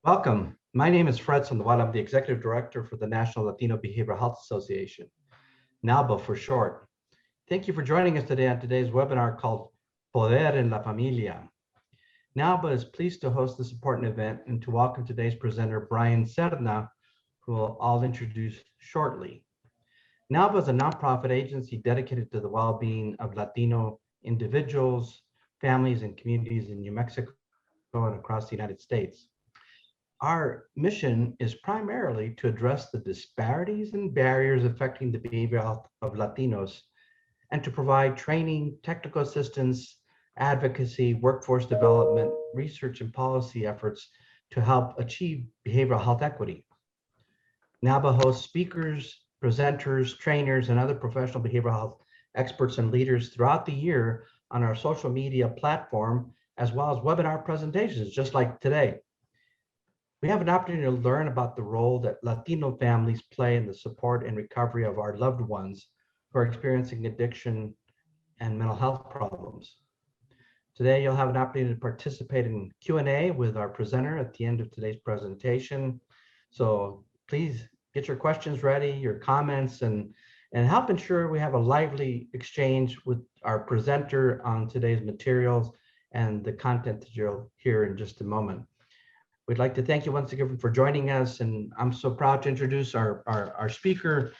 Welcome. My name is Fred Sandoval. I'm the Executive Director for the National Latino Behavioral Health Association, NALBA for short. Thank you for joining us today on today's webinar called Poder en la Familia. NALBA is pleased to host this important event and to welcome today's presenter, Brian Serna, who I'll introduce shortly. NALBA is a nonprofit agency dedicated to the well-being of Latino individuals, families, and communities in New Mexico and across the United States. Our mission is primarily to address the disparities and barriers affecting the behavioral health of Latinos and to provide training, technical assistance, advocacy, workforce development, research, and policy efforts to help achieve behavioral health equity. NALBA hosts speakers, presenters, trainers, and other professional behavioral health experts and leaders throughout the year on our social media platform, as well as webinar presentations, just like today. We have an opportunity to learn about the role that Latino families play in the support and recovery of our loved ones who are experiencing addiction and mental health problems. Today, you'll have an opportunity to participate in Q&A with our presenter at the end of today's presentation. So please get your questions ready, your comments, and help ensure we have a lively exchange with our presenter on today's materials and the content that you'll hear in just a moment. We'd like to thank you once again for joining us, and I'm so proud to introduce our speaker,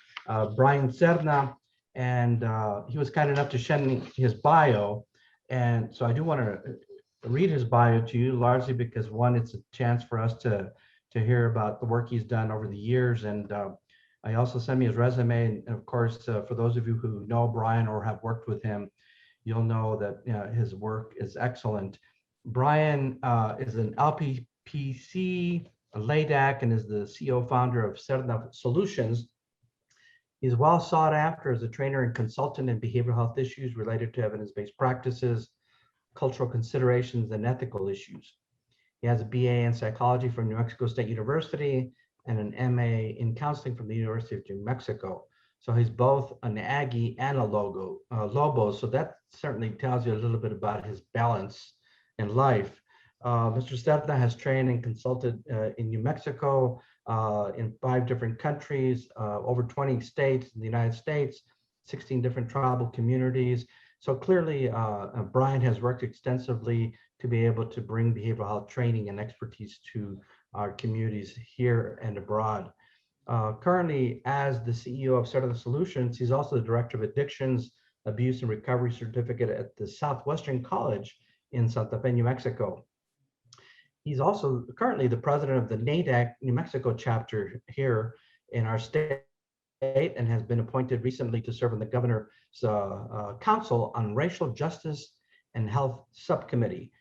Brian Serna, and he was kind enough to send me his bio, and so I do want to read his bio to you, largely because one, it's a chance for us to hear about the work he's done over the years, and I also sent me his resume, and of course, for those of you who know Brian or have worked with him, you'll know that his work is excellent. Brian is an LPCC, a LADAC, and is the CEO founder of Serna Solutions. He's well sought after as a trainer and consultant in behavioral health issues related to evidence-based practices, cultural considerations, and ethical issues. He has a BA in psychology from New Mexico State University and an MA in counseling from the University of New Mexico. So he's both an Aggie and a Lobo. So that certainly tells you a little bit about his balance in life. Mr. Serna has trained and consulted in New Mexico, in 5 different countries, over 20 states in the United States, 16 different tribal communities. So clearly, Brian has worked extensively to be able to bring behavioral health training and expertise to our communities here and abroad. Currently, as the CEO of Serna Solutions, he's also the Director of Addictions, Abuse and Recovery Certificate at the Southwestern College in Santa Fe, New Mexico. He's also currently the president of the NAADAC New Mexico chapter here in our state and has been appointed recently to serve on the governor's council on racial justice and health subcommittee.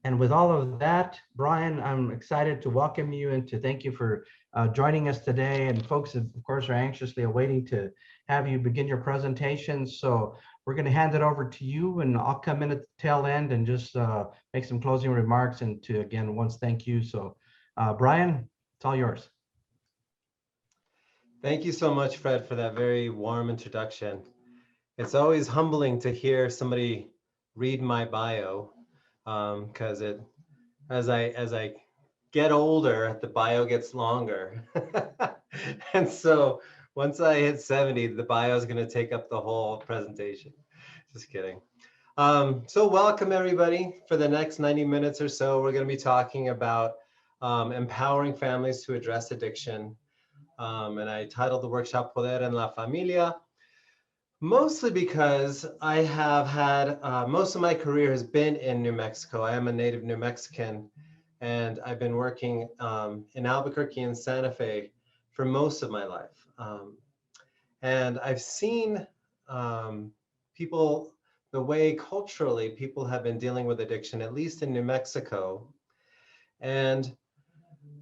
And with all of that, Brian, I'm excited to welcome you and to thank you for joining us today. And folks, of course, are anxiously awaiting to have you begin your presentation. So we're going to hand it over to you, and I'll come in at the tail end and just make some closing remarks and to, again, once thank you. So Brian, it's all yours. Thank you so much, Fred, for that very warm introduction. It's always humbling to hear somebody read my bio, because as I get older, the bio gets longer. And so once I hit 70, the bio is going to take up the whole presentation. Just kidding. So welcome, everybody. For the next 90 minutes or so, we're going to be talking about empowering families to address addiction. And I titled the workshop Poder en la Familia, mostly because I have had, most of my career has been in New Mexico. I am a native New Mexican, and I've been working in Albuquerque and Santa Fe for most of my life. And I've seen people, the way culturally people have been dealing with addiction, at least in New Mexico. And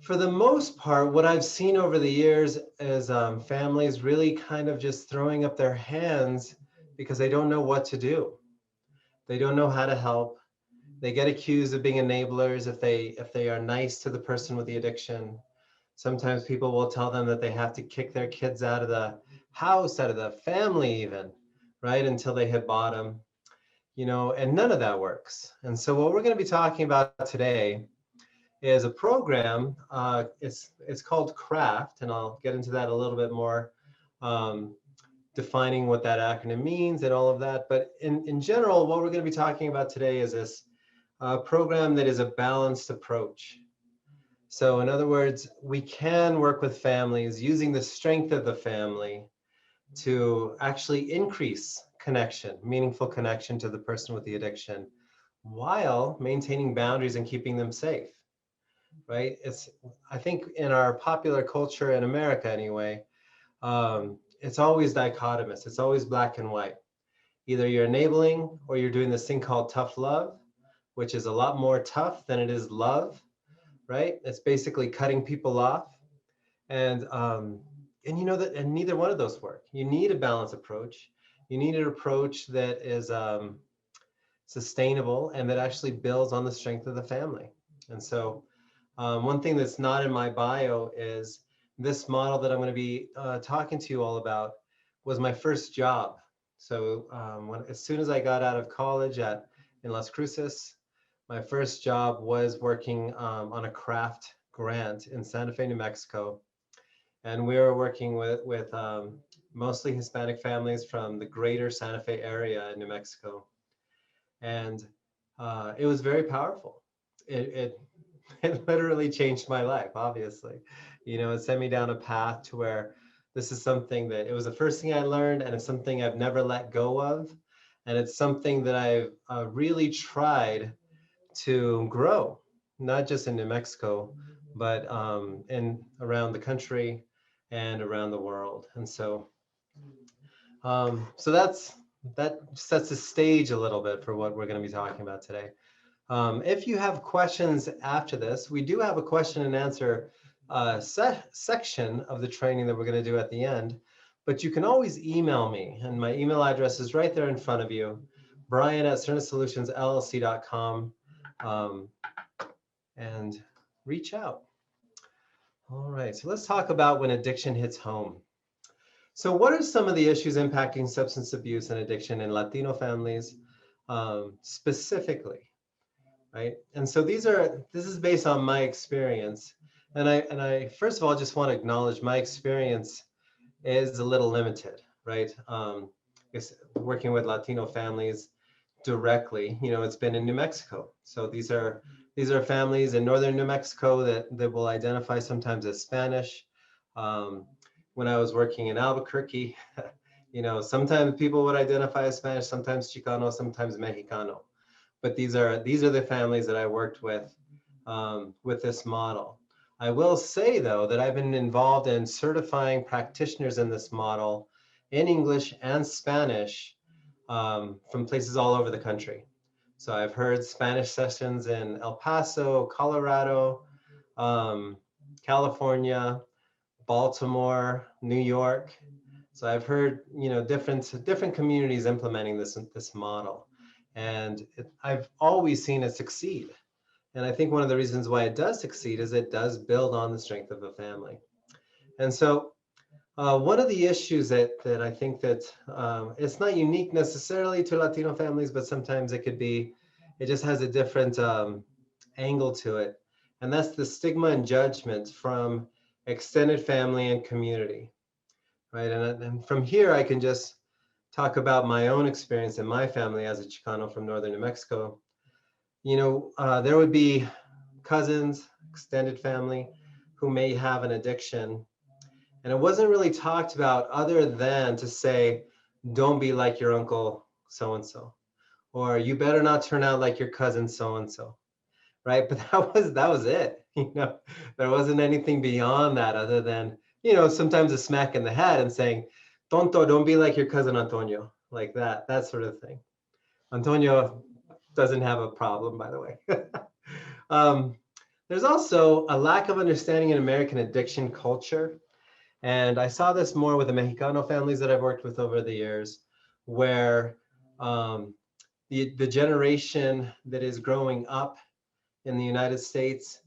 for the most part, what I've seen over the years is families really kind of just throwing up their hands because they don't know what to do. They don't know how to help. They get accused of being enablers if they are nice to the person with the addiction. Sometimes people will tell them that they have to kick their kids out of the house, out of the family even, right, until they hit bottom, and none of that works. And so what we're going to be talking about today is a program. It's called CRAFT, and I'll get into that a little bit more, defining what that acronym means and all of that. But in general, what we're going to be talking about today is this program that is a balanced approach. So in other words, we can work with families using the strength of the family to actually increase connection, meaningful connection to the person with the addiction, while maintaining boundaries and keeping them safe, right? I think in our popular culture in America anyway, it's always dichotomous. It's always black and white. Either you're enabling or you're doing this thing called tough love, which is a lot more tough than it is love, right? It's basically cutting people off. And you know that, and neither one of those work. You need a balanced approach. You need an approach that is sustainable and that actually builds on the strength of the family. And so one thing that's not in my bio is this model that I'm going to be talking to you all about was my first job. So as soon as I got out of college in Las Cruces, my first job was working on a craft grant in Santa Fe, New Mexico. And we were working with mostly Hispanic families from the greater Santa Fe area in New Mexico. And it was very powerful. It literally changed my life, obviously. You know, it sent me down a path to where this is something that, it was the first thing I learned, and it's something I've never let go of. And it's something that I've really tried to grow, not just in New Mexico, but around the country and around the world. And so, so that sets the stage a little bit for what we're going to be talking about today. If you have questions after this, we do have a question and answer section of the training that we're going to do at the end, but you can always email me, and my email address is right there in front of you, brian@sernasolutionsllc.com, and reach out. All right, so let's talk about when addiction hits home. So what are some of the issues impacting substance abuse and addiction in Latino families specifically? Right, and so this is based on my experience, and I first of all just want to acknowledge my experience is a little limited, right? It's working with Latino families directly. You know, it's been in New Mexico, so these are families in northern New Mexico that will identify sometimes as Spanish. When I was working in Albuquerque, you know, sometimes people would identify as Spanish, sometimes Chicano, sometimes Mexicano. But these are the families that I worked with this model. I will say, though, that I've been involved in certifying practitioners in this model in English and Spanish from places all over the country. So I've heard Spanish sessions in El Paso, Colorado, California, Baltimore, New York. So I've heard, you know, different communities implementing this model. And I've always seen it succeed. And I think one of the reasons why it does succeed is it does build on the strength of a family. And so one of the issues that I think that it's not unique necessarily to Latino families, but sometimes it just has a different angle to it. And that's the stigma and judgment from extended family and community, right? And from here, I can just talk about my own experience in my family as a Chicano from northern New Mexico. You know, there would be cousins, extended family, who may have an addiction. And it wasn't really talked about other than to say, don't be like your uncle so-and-so, or you better not turn out like your cousin so-and-so, right? But that was it. You know, there wasn't anything beyond that other than, you know, sometimes a smack in the head and saying, Tonto, don't be like your cousin Antonio, like that sort of thing. Antonio doesn't have a problem, by the way. There's also a lack of understanding in American addiction culture. And I saw this more with the Mexicano families that I've worked with over the years, where the generation that is growing up in the United States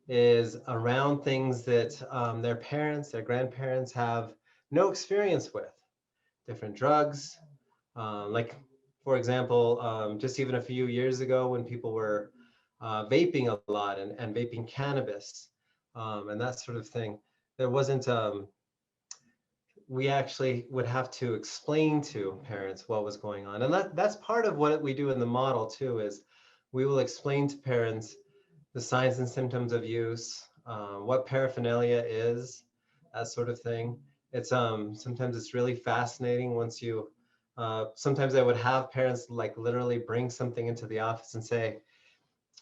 is around things that their parents, their grandparents have no experience with. Different drugs, like, for example, just even a few years ago when people were vaping a lot and vaping cannabis and that sort of thing. There wasn't, we actually would have to explain to parents what was going on. And that's part of what we do in the model too, is we will explain to parents the signs and symptoms of use, what paraphernalia is, that sort of thing. It's sometimes it's really fascinating once you, sometimes I would have parents like literally bring something into the office and say,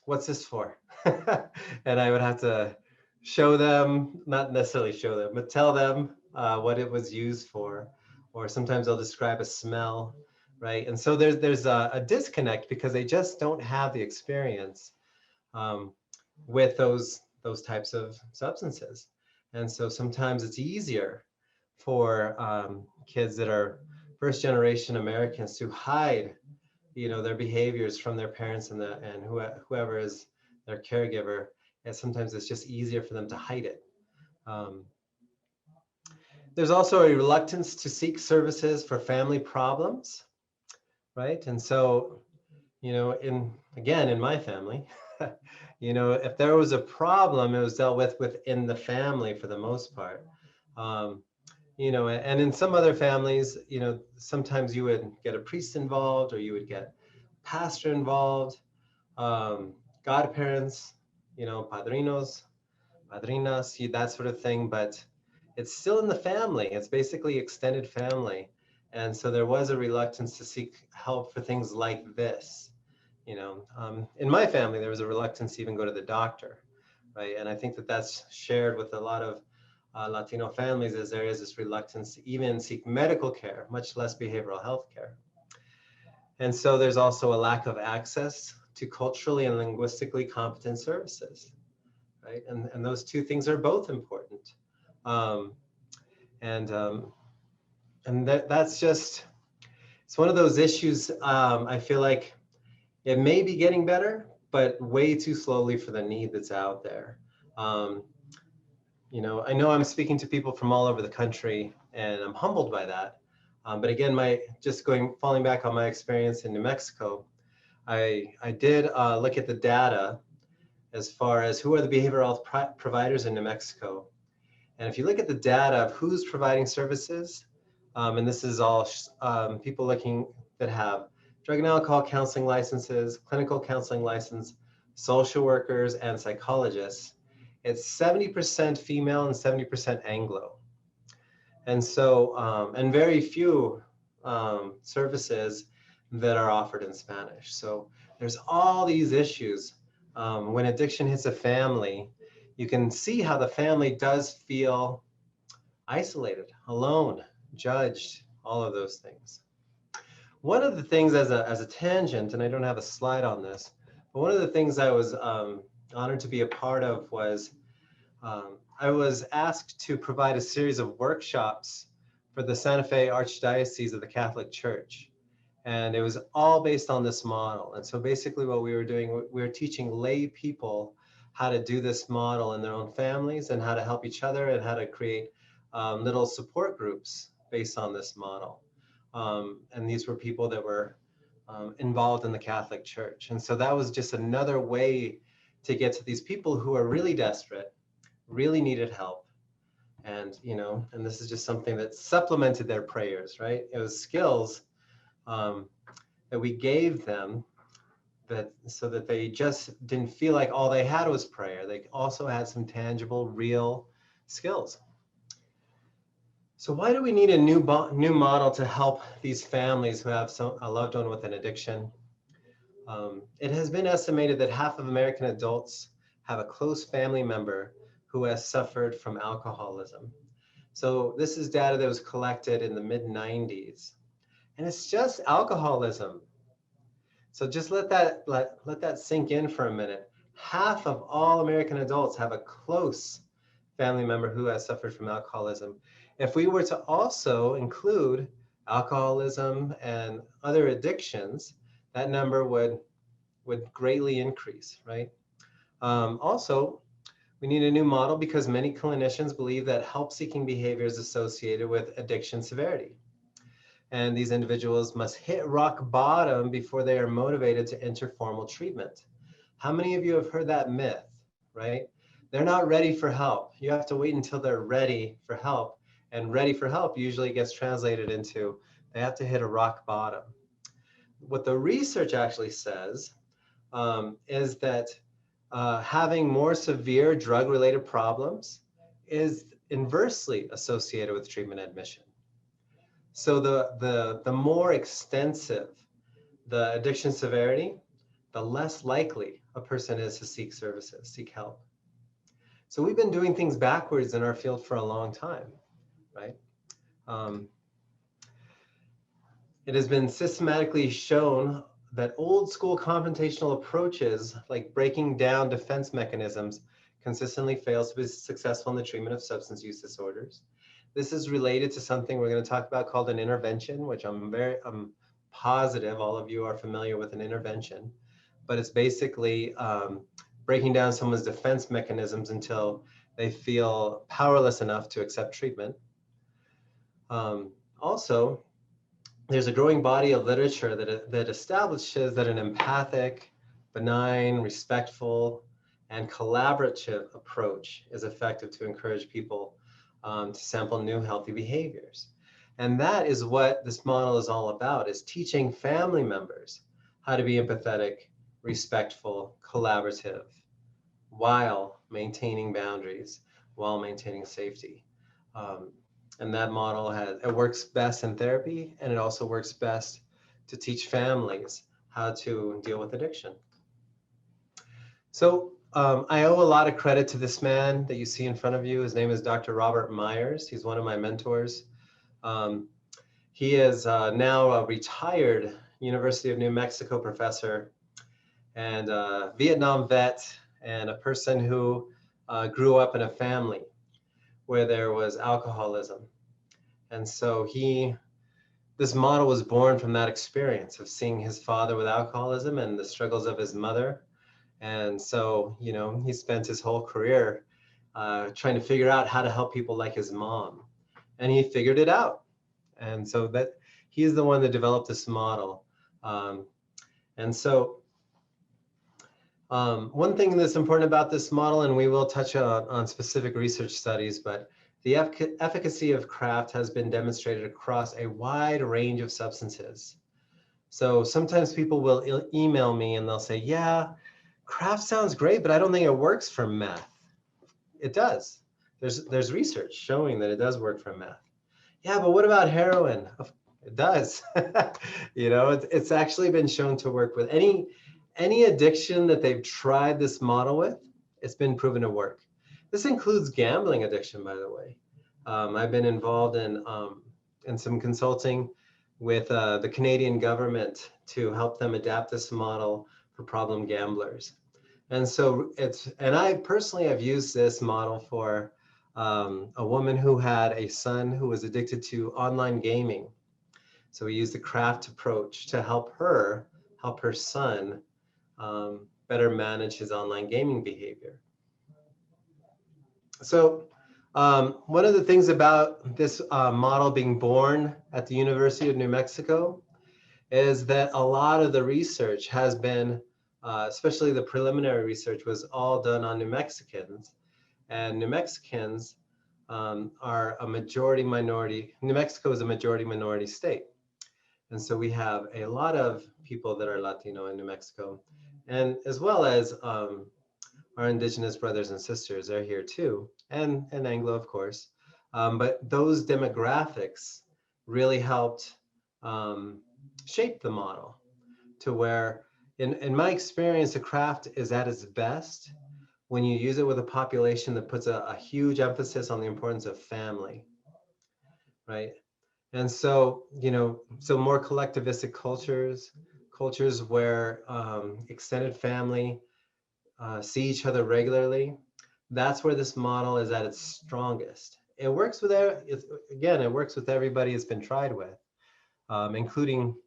what's this for? And I would have to show them, not necessarily show them, but tell them what it was used for. Or sometimes I'll describe a smell, right? And so there's a disconnect because they just don't have the experience with those types of substances. And so sometimes it's easier for kids that are first generation Americans to hide, you know, their behaviors from their parents and whoever is their caregiver. And sometimes it's just easier for them to hide it. There's also a reluctance to seek services for family problems, right? And so, you know, again, in my family, you know, if there was a problem, it was dealt with within the family for the most part. You know, and in some other families, you know, sometimes you would get a priest involved or you would get pastor involved, godparents, you know, padrinos, madrinas, that sort of thing, but it's still in the family. It's basically extended family. And so there was a reluctance to seek help for things like this. You know, in my family, there was a reluctance to even go to the doctor, right? And I think that that's shared with a lot of Latino families, as there is this reluctance to even seek medical care, much less behavioral health care. And so there's also a lack of access to culturally and linguistically competent services, right? And those two things are both important. That's just, it's one of those issues. I feel like it may be getting better, but way too slowly for the need that's out there. You know I'm speaking to people from all over the country, and I'm humbled by that. But again, falling back on my experience in New Mexico, I did look at the data as far as who are the behavioral health providers in New Mexico. And if you look at the data of who's providing services, and this is all people looking that have drug and alcohol counseling licenses, clinical counseling license, social workers, and psychologists, it's 70% female and 70% Anglo. And so, and very few services that are offered in Spanish. So there's all these issues. When addiction hits a family, you can see how the family does feel isolated, alone, judged, all of those things. One of the things as a tangent, and I don't have a slide on this, but one of the things I was honored to be a part of was I was asked to provide a series of workshops for the Santa Fe Archdiocese of the Catholic Church. And it was all based on this model. And so basically what we were doing, we were teaching lay people how to do this model in their own families and how to help each other and how to create little support groups based on this model. And these were people that were involved in the Catholic Church. And so that was just another way to get to these people who are really desperate, really needed help. And, you know, and this is just something that supplemented their prayers, right? It was skills that we gave them so that they just didn't feel like all they had was prayer. They also had some tangible, real skills. So why do we need a new model to help these families who have a loved one with an addiction? It has been estimated that half of American adults have a close family member who has suffered from alcoholism. So this is data that was collected in the mid-90s. And it's just alcoholism. So just let that sink in for a minute. Half of all American adults have a close family member who has suffered from alcoholism. If we were to also include alcoholism and other addictions, that number would greatly increase, right? Also, we need a new model because many clinicians believe that help-seeking behavior is associated with addiction severity. And these individuals must hit rock bottom before they are motivated to enter formal treatment. How many of you have heard that myth, right? They're not ready for help. You have to wait until they're ready for help. And ready for help usually gets translated into they have to hit a rock bottom. What the research actually says is that having more severe drug-related problems is inversely associated with treatment admission. So the more extensive the addiction severity, the less likely a person is to seek services, seek help. So we've been doing things backwards in our field for a long time, right? It has been systematically shown that old school confrontational approaches, like breaking down defense mechanisms, consistently fails to be successful in the treatment of substance use disorders. This is related to something we're going to talk about called an intervention, which I'm positive all of you are familiar with an intervention, but it's basically breaking down someone's defense mechanisms until they feel powerless enough to accept treatment. Also, there's a growing body of literature that establishes that an empathic, benign, respectful, and collaborative approach is effective to encourage people to sample new healthy behaviors. And that is what this model is all about, is teaching family members how to be empathetic, respectful, collaborative, while maintaining boundaries, while maintaining safety. And that model it works best in therapy, and it also works best to teach families how to deal with addiction. So I owe a lot of credit to this man that you see in front of you. His name is Dr. Robert MEYERS. He's one of my mentors. He is now a retired University of New Mexico professor and a Vietnam vet and a person who grew up in a family where there was alcoholism. And so this model was born from that experience of seeing his father with alcoholism and the struggles of his mother. And so, you know, he spent his whole career trying to figure out how to help people like his mom. And he figured it out. And so that he's the one that developed this model. And so one thing that's important about this model, and we will touch on specific research studies, but the efficacy of craft has been demonstrated across a wide range of substances. So sometimes people will email me and they'll say, yeah, craft sounds great, but I don't think it works for meth. It does. There's research showing that it does work for meth. Yeah, but what about heroin? It does. You know, it's actually been shown to work with any addiction that they've tried this model with. It's been proven to work. This includes gambling addiction, by the way. I've been involved in some consulting with the Canadian government to help them adapt this model for problem gamblers. And so I personally have used this model for a woman who had a son who was addicted to online gaming. So we used the craft approach to help her son better manage his online gaming behavior. So one of the things about this model being born at the University of New Mexico is that a lot of the research has been, especially the preliminary research, was all done on New Mexicans. And New Mexicans are a majority minority. New Mexico is a majority minority state. And so we have a lot of people that are Latino in New Mexico, and as well as our indigenous brothers and sisters are here too, and Anglo, of course. But those demographics really helped shape the model to where, in my experience, the craft is at its best when you use it with a population that puts a huge emphasis on the importance of family, right? And so, you know, so more collectivistic cultures where extended family see each other regularly, that's where this model is at its strongest. It works with, it works with everybody it's been tried with, including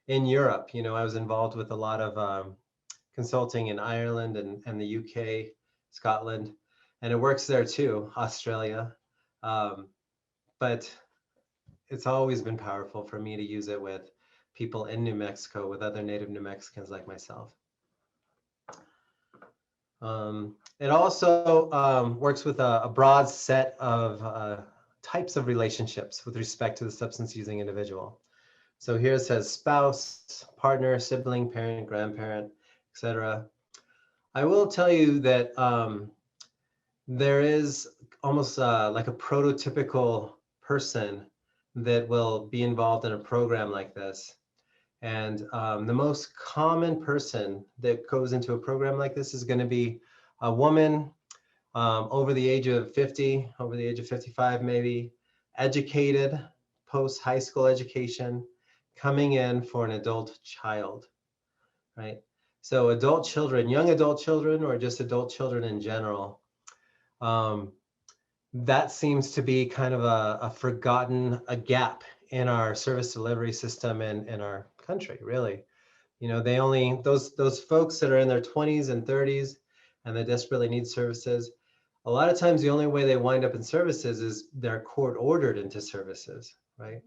in Europe. You know, I was involved with a lot of consulting in Ireland and the UK, Scotland, and it works there too, Australia. But it's always been powerful for me to use it with people in New Mexico, with other native New Mexicans like myself. It also works with a broad set of types of relationships with respect to the substance using individual. So here it says spouse, partner, sibling, parent, grandparent, etc. I will tell you that there is almost like a prototypical person that will be involved in a program like this. And the most common person that goes into a program like this is going to be a woman over the age of 50, over the age of 55 maybe, educated, post-high school education, coming in for an adult child, right? So adult children, young adult children, or just adult children in general, that seems to be kind of a forgotten, a gap in our service delivery system in our country, really. You know, they only, those folks that are in their 20s and 30s and they desperately need services, a lot of times the only way they wind up in services is they're court ordered into services, right?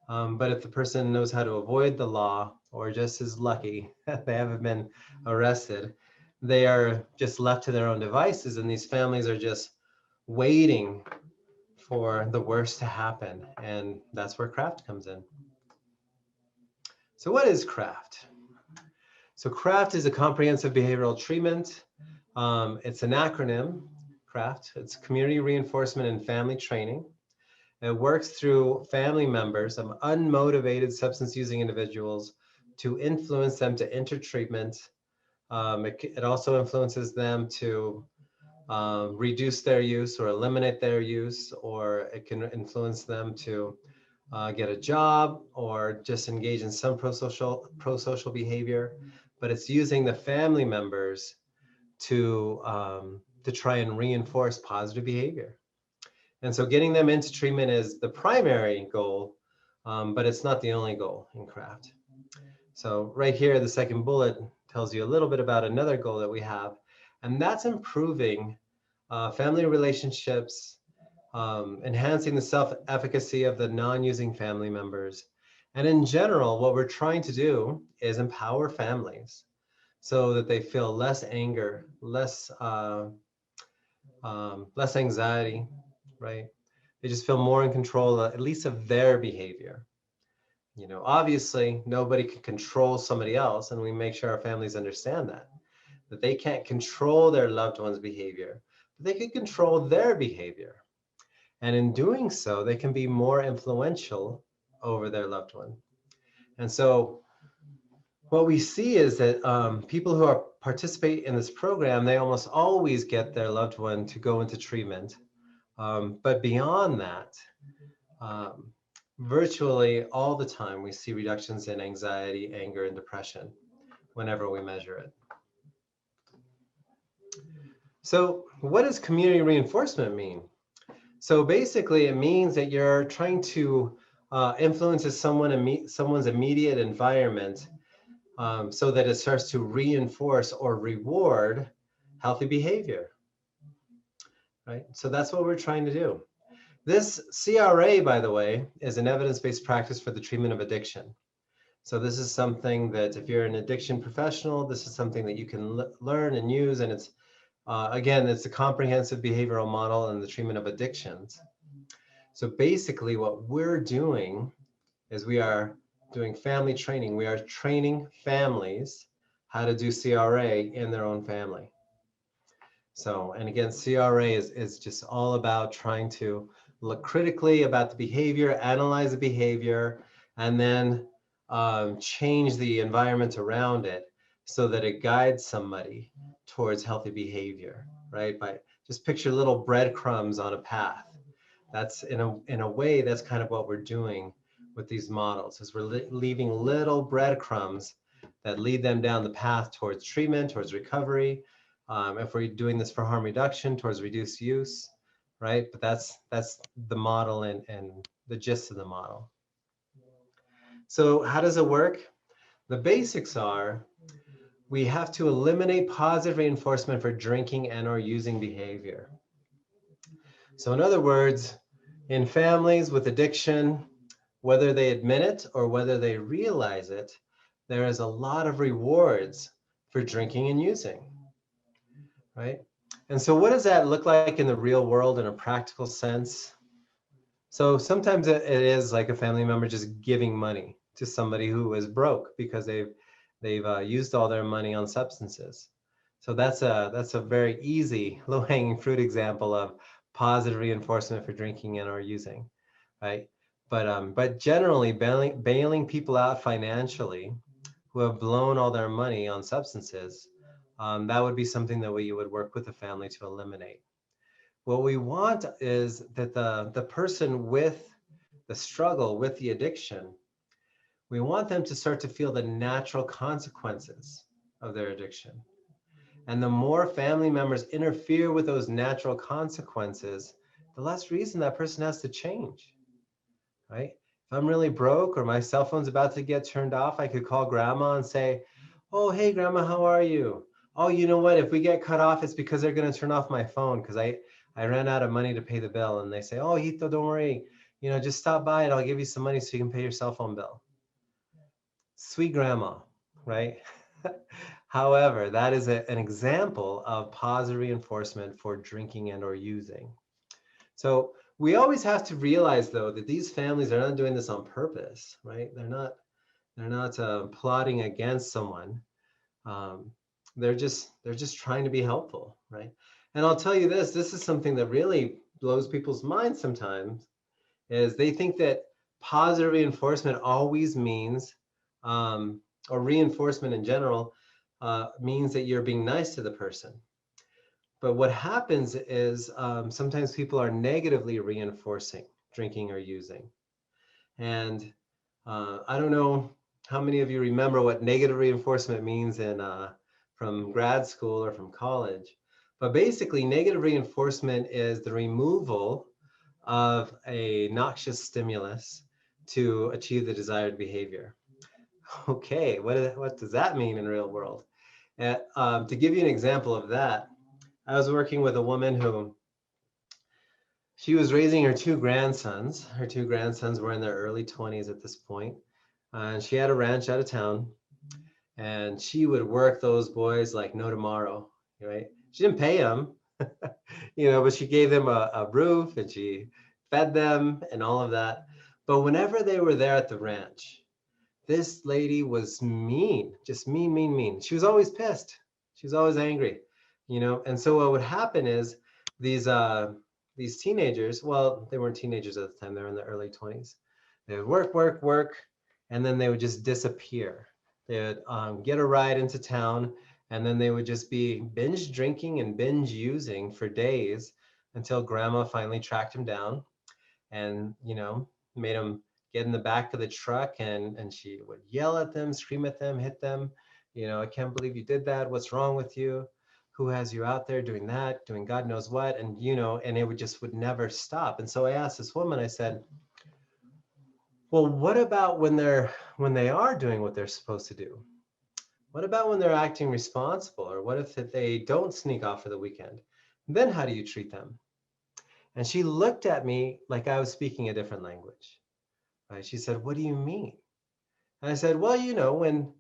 But if the person knows how to avoid the law, or just is lucky that they haven't been arrested, they are just left to their own devices, and these families are just waiting for the worst to happen. And that's where CRAFT comes in. So what is CRAFT? So CRAFT is a comprehensive behavioral treatment. It's an acronym, CRAFT. It's community reinforcement and family training. It works through family members of unmotivated substance using individuals to influence them to enter treatment. It also influences them to reduce their use or eliminate their use, or it can influence them to get a job or just engage in some pro-social behavior. But it's using the family members to try and reinforce positive behavior. And so getting them into treatment is the primary goal, but it's not the only goal in CRAFT. So right here, the second bullet tells you a little bit about another goal that we have, and that's improving family relationships, enhancing the self-efficacy of the non-using family members. And in general, what we're trying to do is empower families so that they feel less anger, less anxiety, right? They just feel more in control, at least of their behavior. You know, obviously nobody can control somebody else, and we make sure our families understand that they can't control their loved one's behavior, but they can control their behavior. And in doing so, they can be more influential over their loved one. And so what we see is that people who participate in this program, they almost always get their loved one to go into treatment. But beyond that, virtually all the time, we see reductions in anxiety, anger, and depression whenever we measure it. So what does community reinforcement mean? So basically, it means that you're trying to influence someone's immediate environment so that it starts to reinforce or reward healthy behavior, right? So that's what we're trying to do. This CRA, by the way, is an evidence-based practice for the treatment of addiction. So this is something that if you're an addiction professional, this is something that you can learn and use. And it's, again, it's a comprehensive behavioral model in the treatment of addictions. So basically what we're doing is we are doing family training. We are training families how to do CRA in their own family. So, and again, CRA is just all about trying to look critically about the behavior, analyze the behavior, and then change the environment around it so that it guides somebody towards healthy behavior, right? By just picture little breadcrumbs on a path. That's in a way, that's kind of what we're doing with these models, is we're leaving little breadcrumbs that lead them down the path towards treatment, towards recovery. If we're doing this for harm reduction, towards reduced use, right? But that's the model and the gist of the model. So how does it work? The basics are, we have to eliminate positive reinforcement for drinking and or using behavior. So in other words, in families with addiction, whether they admit it or whether they realize it, there is a lot of rewards for drinking and using, right? And so what does that look like in the real world in a practical sense? So sometimes it is like a family member just giving money to somebody who is broke because they've used all their money on substances. So that's a very easy low-hanging fruit example of positive reinforcement for drinking and or using, right? But generally bailing people out financially who have blown all their money on substances, that would be something that we would work with the family to eliminate. What we want is that the person with the struggle, with the addiction, we want them to start to feel the natural consequences of their addiction. And the more family members interfere with those natural consequences, the less reason that person has to change, right? If I'm really broke or my cell phone's about to get turned off, I could call grandma and say, oh, hey, grandma, how are you? Oh, you know what? If we get cut off, it's because they're going to turn off my phone because I ran out of money to pay the bill. And they say, oh, Hito, don't worry. You know, just stop by and I'll give you some money so you can pay your cell phone bill. Sweet grandma, right? However, that is an example of positive reinforcement for drinking and or using. So we always have to realize, though, that these families are not doing this on purpose, right? They're not plotting against someone. They're just trying to be helpful, right? And I'll tell you this is something that really blows people's minds sometimes, is they think that positive reinforcement always means, or reinforcement in general, means that you're being nice to the person. But what happens is sometimes people are negatively reinforcing drinking or using. And I don't know how many of you remember what negative reinforcement means from grad school or from college. But basically, negative reinforcement is the removal of a noxious stimulus to achieve the desired behavior. Okay, what does that mean in real world? To give you an example of that, I was working with a woman who, she was raising her two grandsons. Her two grandsons were in their early 20s at this point. And she had a ranch out of town. And she would work those boys like no tomorrow, right? She didn't pay them, you know, but she gave them a roof and she fed them and all of that. But whenever they were there at the ranch, this lady was mean, just mean, mean, mean. She was always pissed. She was always angry, you know? And so what would happen is these teenagers, well, they weren't teenagers at the time, they were in their early 20s. They would work, work, work, and then they would just disappear. They would get a ride into town, and then they would just be binge drinking and binge using for days until grandma finally tracked him down and, you know, made him get in the back of the truck, and she would yell at them, scream at them, hit them. You know, I can't believe you did that. What's wrong with you? Who has you out there doing that, doing God knows what? And, you know, and it would never stop. And so I asked this woman, I said, well, what about when they are doing what they're supposed to do? What about when they're acting responsible? Or what if they don't sneak off for the weekend? Then how do you treat them? And she looked at me like I was speaking a different language. Right? She said, what do you mean? And I said, well, you know, when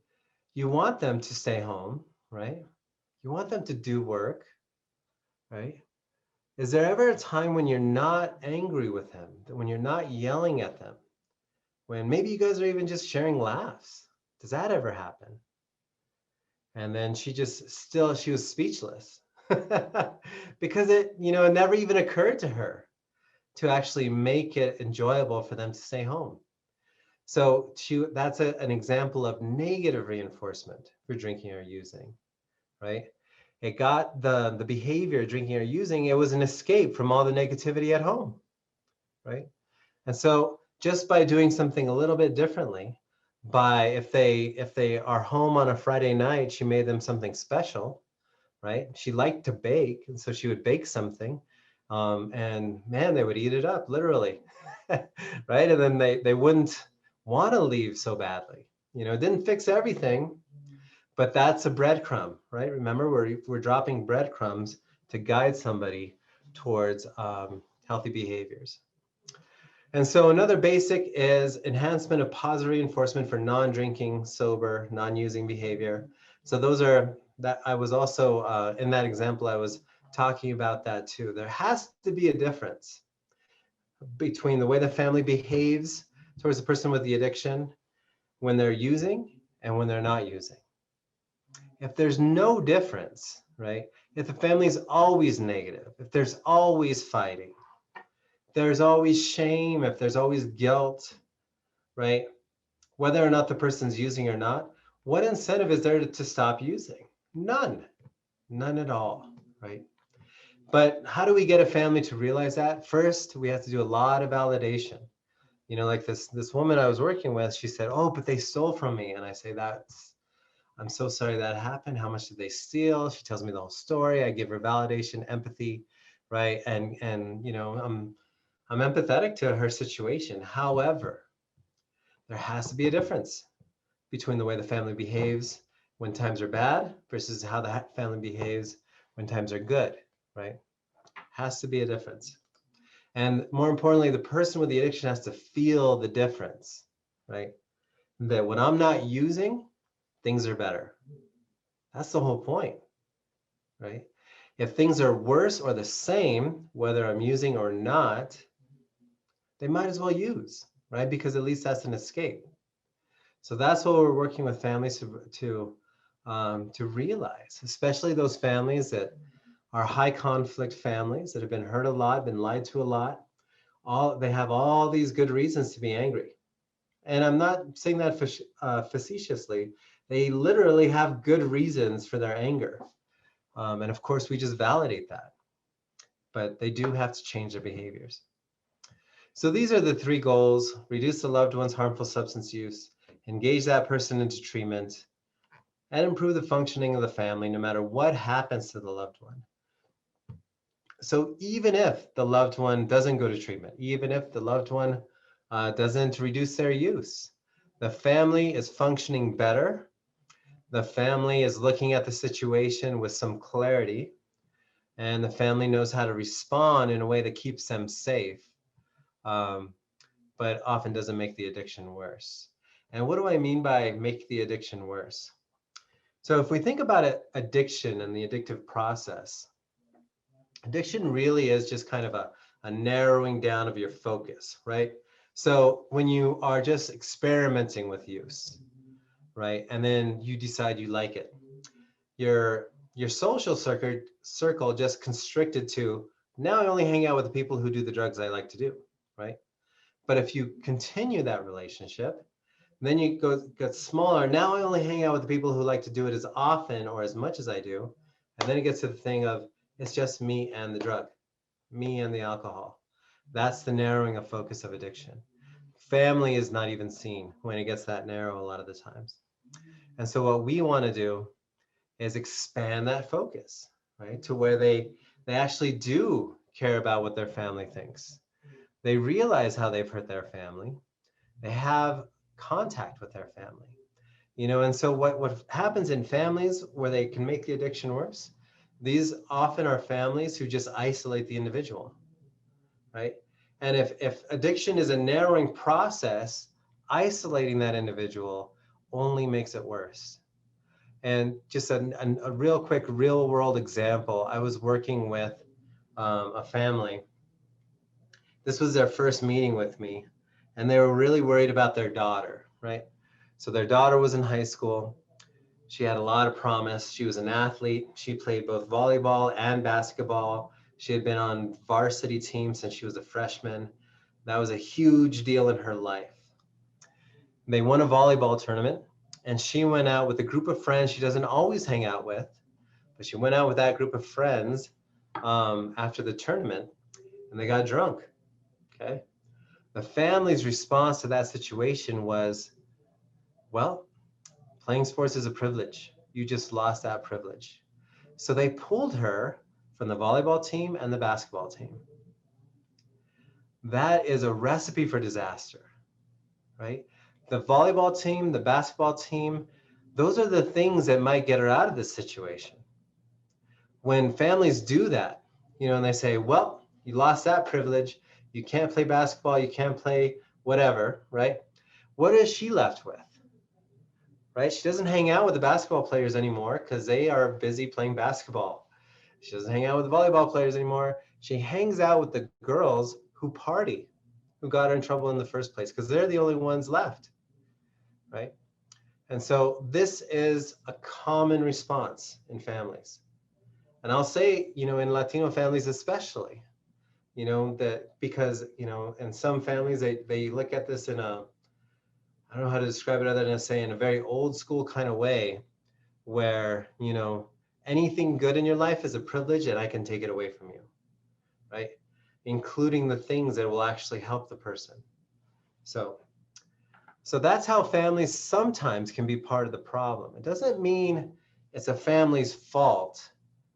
you want them to stay home, right? You want them to do work, right? Is there ever a time when you're not angry with them, when you're not yelling at them, when maybe you guys are even just sharing laughs? Does that ever happen? And then she was speechless because it never even occurred to her to actually make it enjoyable for them to stay home. So that's an example of negative reinforcement for drinking or using, right? It got the behavior, drinking or using, it was an escape from all the negativity at home, right? And so just by doing something a little bit differently, if they are home on a Friday night, she made them something special, right? She liked to bake, and so she would bake something, and man, they would eat it up, literally, right? And then they wouldn't want to leave so badly. You know, it didn't fix everything, but that's a breadcrumb, right? Remember, we're dropping breadcrumbs to guide somebody towards healthy behaviors. And so another basic is enhancement of positive reinforcement for non-drinking, sober, non-using behavior. So those are that I was also, in that example, I was talking about that too. There has to be a difference between the way the family behaves towards the person with the addiction when they're using and when they're not using. If there's no difference, right? If the family is always negative, if there's always fighting, if there's always shame, if there's always guilt, right? Whether or not the person's using or not, what incentive is there to stop using? None, none at all, right? But how do we get a family to realize that? First, we have to do a lot of validation. You know, like this woman I was working with, she said, "Oh, but they stole from me." And I say, I'm so sorry that happened. How much did they steal? She tells me the whole story. I give her validation, empathy, right? And you know, I'm empathetic to her situation. However, there has to be a difference between the way the family behaves when times are bad versus how the family behaves when times are good, right? Has to be a difference. And more importantly, the person with the addiction has to feel the difference, right? That when I'm not using, things are better. That's the whole point, right? If things are worse or the same, whether I'm using or not, they might as well use, right? Because at least that's an escape. So that's what we're working with families to realize, especially those families that are high conflict families that have been hurt a lot, been lied to a lot. They have all these good reasons to be angry. And I'm not saying that facetiously. They literally have good reasons for their anger. And of course, we just validate that. But they do have to change their behaviors. So these are the 3 goals: reduce the loved one's harmful substance use, engage that person into treatment, and improve the functioning of the family no matter what happens to the loved one. So even if the loved one doesn't go to treatment, even if the loved one doesn't reduce their use, the family is functioning better. The family is looking at the situation with some clarity, and the family knows how to respond in a way that keeps them safe, but often doesn't make the addiction worse. And what do I mean by make the addiction worse? So if we think about it, addiction and the addictive process, addiction really is just kind of a narrowing down of your focus, right? So when you are just experimenting with use, right, and then you decide you like it, your social circle just constricted to, now I only hang out with the people who do the drugs I like to do, right? But if you continue that relationship, then you get smaller. Now I only hang out with the people who like to do it as often or as much as I do. And then it gets to the thing of, it's just me and the drug, me and the alcohol. That's the narrowing of focus of addiction. Family is not even seen when it gets that narrow a lot of the times. And so what we want to do is expand that focus, right? To where they actually do care about what their family thinks. They realize how they've hurt their family. They have contact with their family. You know, and so what happens in families where they can make the addiction worse, these often are families who just isolate the individual, right? And if addiction is a narrowing process, isolating that individual only makes it worse. And just a real quick real world example, I was working with a family. This was their first meeting with me, and they were really worried about their daughter, right? So their daughter was in high school. She had a lot of promise. She was an athlete. She played both volleyball and basketball. She had been on varsity team since she was a freshman. That was a huge deal in her life. They won a volleyball tournament, and she went out with a group of friends she doesn't always hang out with, but she went out with that group of friends after the tournament, and they got drunk, okay? The family's response to that situation was, well, playing sports is a privilege. You just lost that privilege. So they pulled her from the volleyball team and the basketball team. That is a recipe for disaster, right? The volleyball team, the basketball team, those are the things that might get her out of this situation. When families do that, you know, and they say, well, you lost that privilege, you can't play basketball, you can't play whatever, right? What is she left with, right? She doesn't hang out with the basketball players anymore because they are busy playing basketball. She doesn't hang out with the volleyball players anymore. She hangs out with the girls who party, who got her in trouble in the first place, because they're the only ones left, right? And so this is a common response in families. And I'll say, you know, in Latino families especially, you know, that because, you know, in some families, they look at this in a, I don't know how to describe it other than to say in a very old school kind of way, where, you know, anything good in your life is a privilege and I can take it away from you, right? Including the things that will actually help the person. So that's how families sometimes can be part of the problem. It doesn't mean it's a family's fault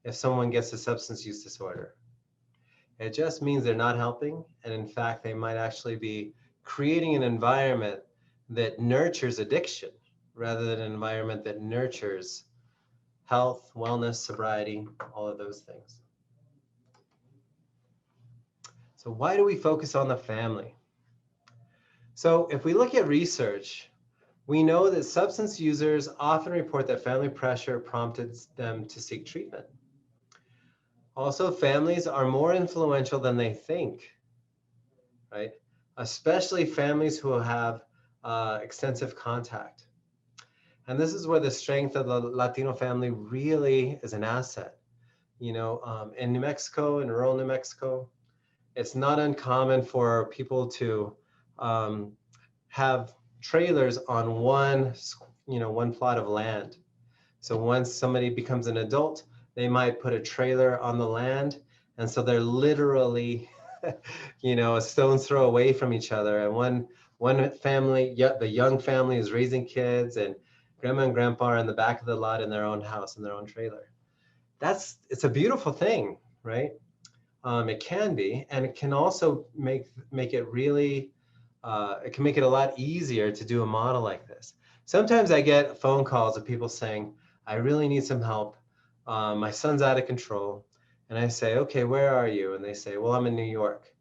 if someone gets a substance use disorder. It just means they're not helping. And in fact, they might actually be creating an environment that nurtures addiction rather than an environment that nurtures health, wellness, sobriety, all of those things. So why do we focus on the family? So if we look at research, we know that substance users often report that family pressure prompted them to seek treatment. Also, families are more influential than they think, right? Especially families who have extensive contact. And this is where the strength of the Latino family really is an asset. You know, in New Mexico, in rural New Mexico, it's not uncommon for people to have trailers on one plot of land. So once somebody becomes an adult, they might put a trailer on the land. And so they're literally, you know, a stone's throw away from each other. And one family, the young family is raising kids, and grandma and grandpa are in the back of the lot in their own house, in their own trailer. It's a beautiful thing, right? It can be, and it can also make it really, it can make it a lot easier to do a model like this. Sometimes I get phone calls of people saying, I really need some help. My son's out of control. And I say, okay, where are you? And they say, well, I'm in New York.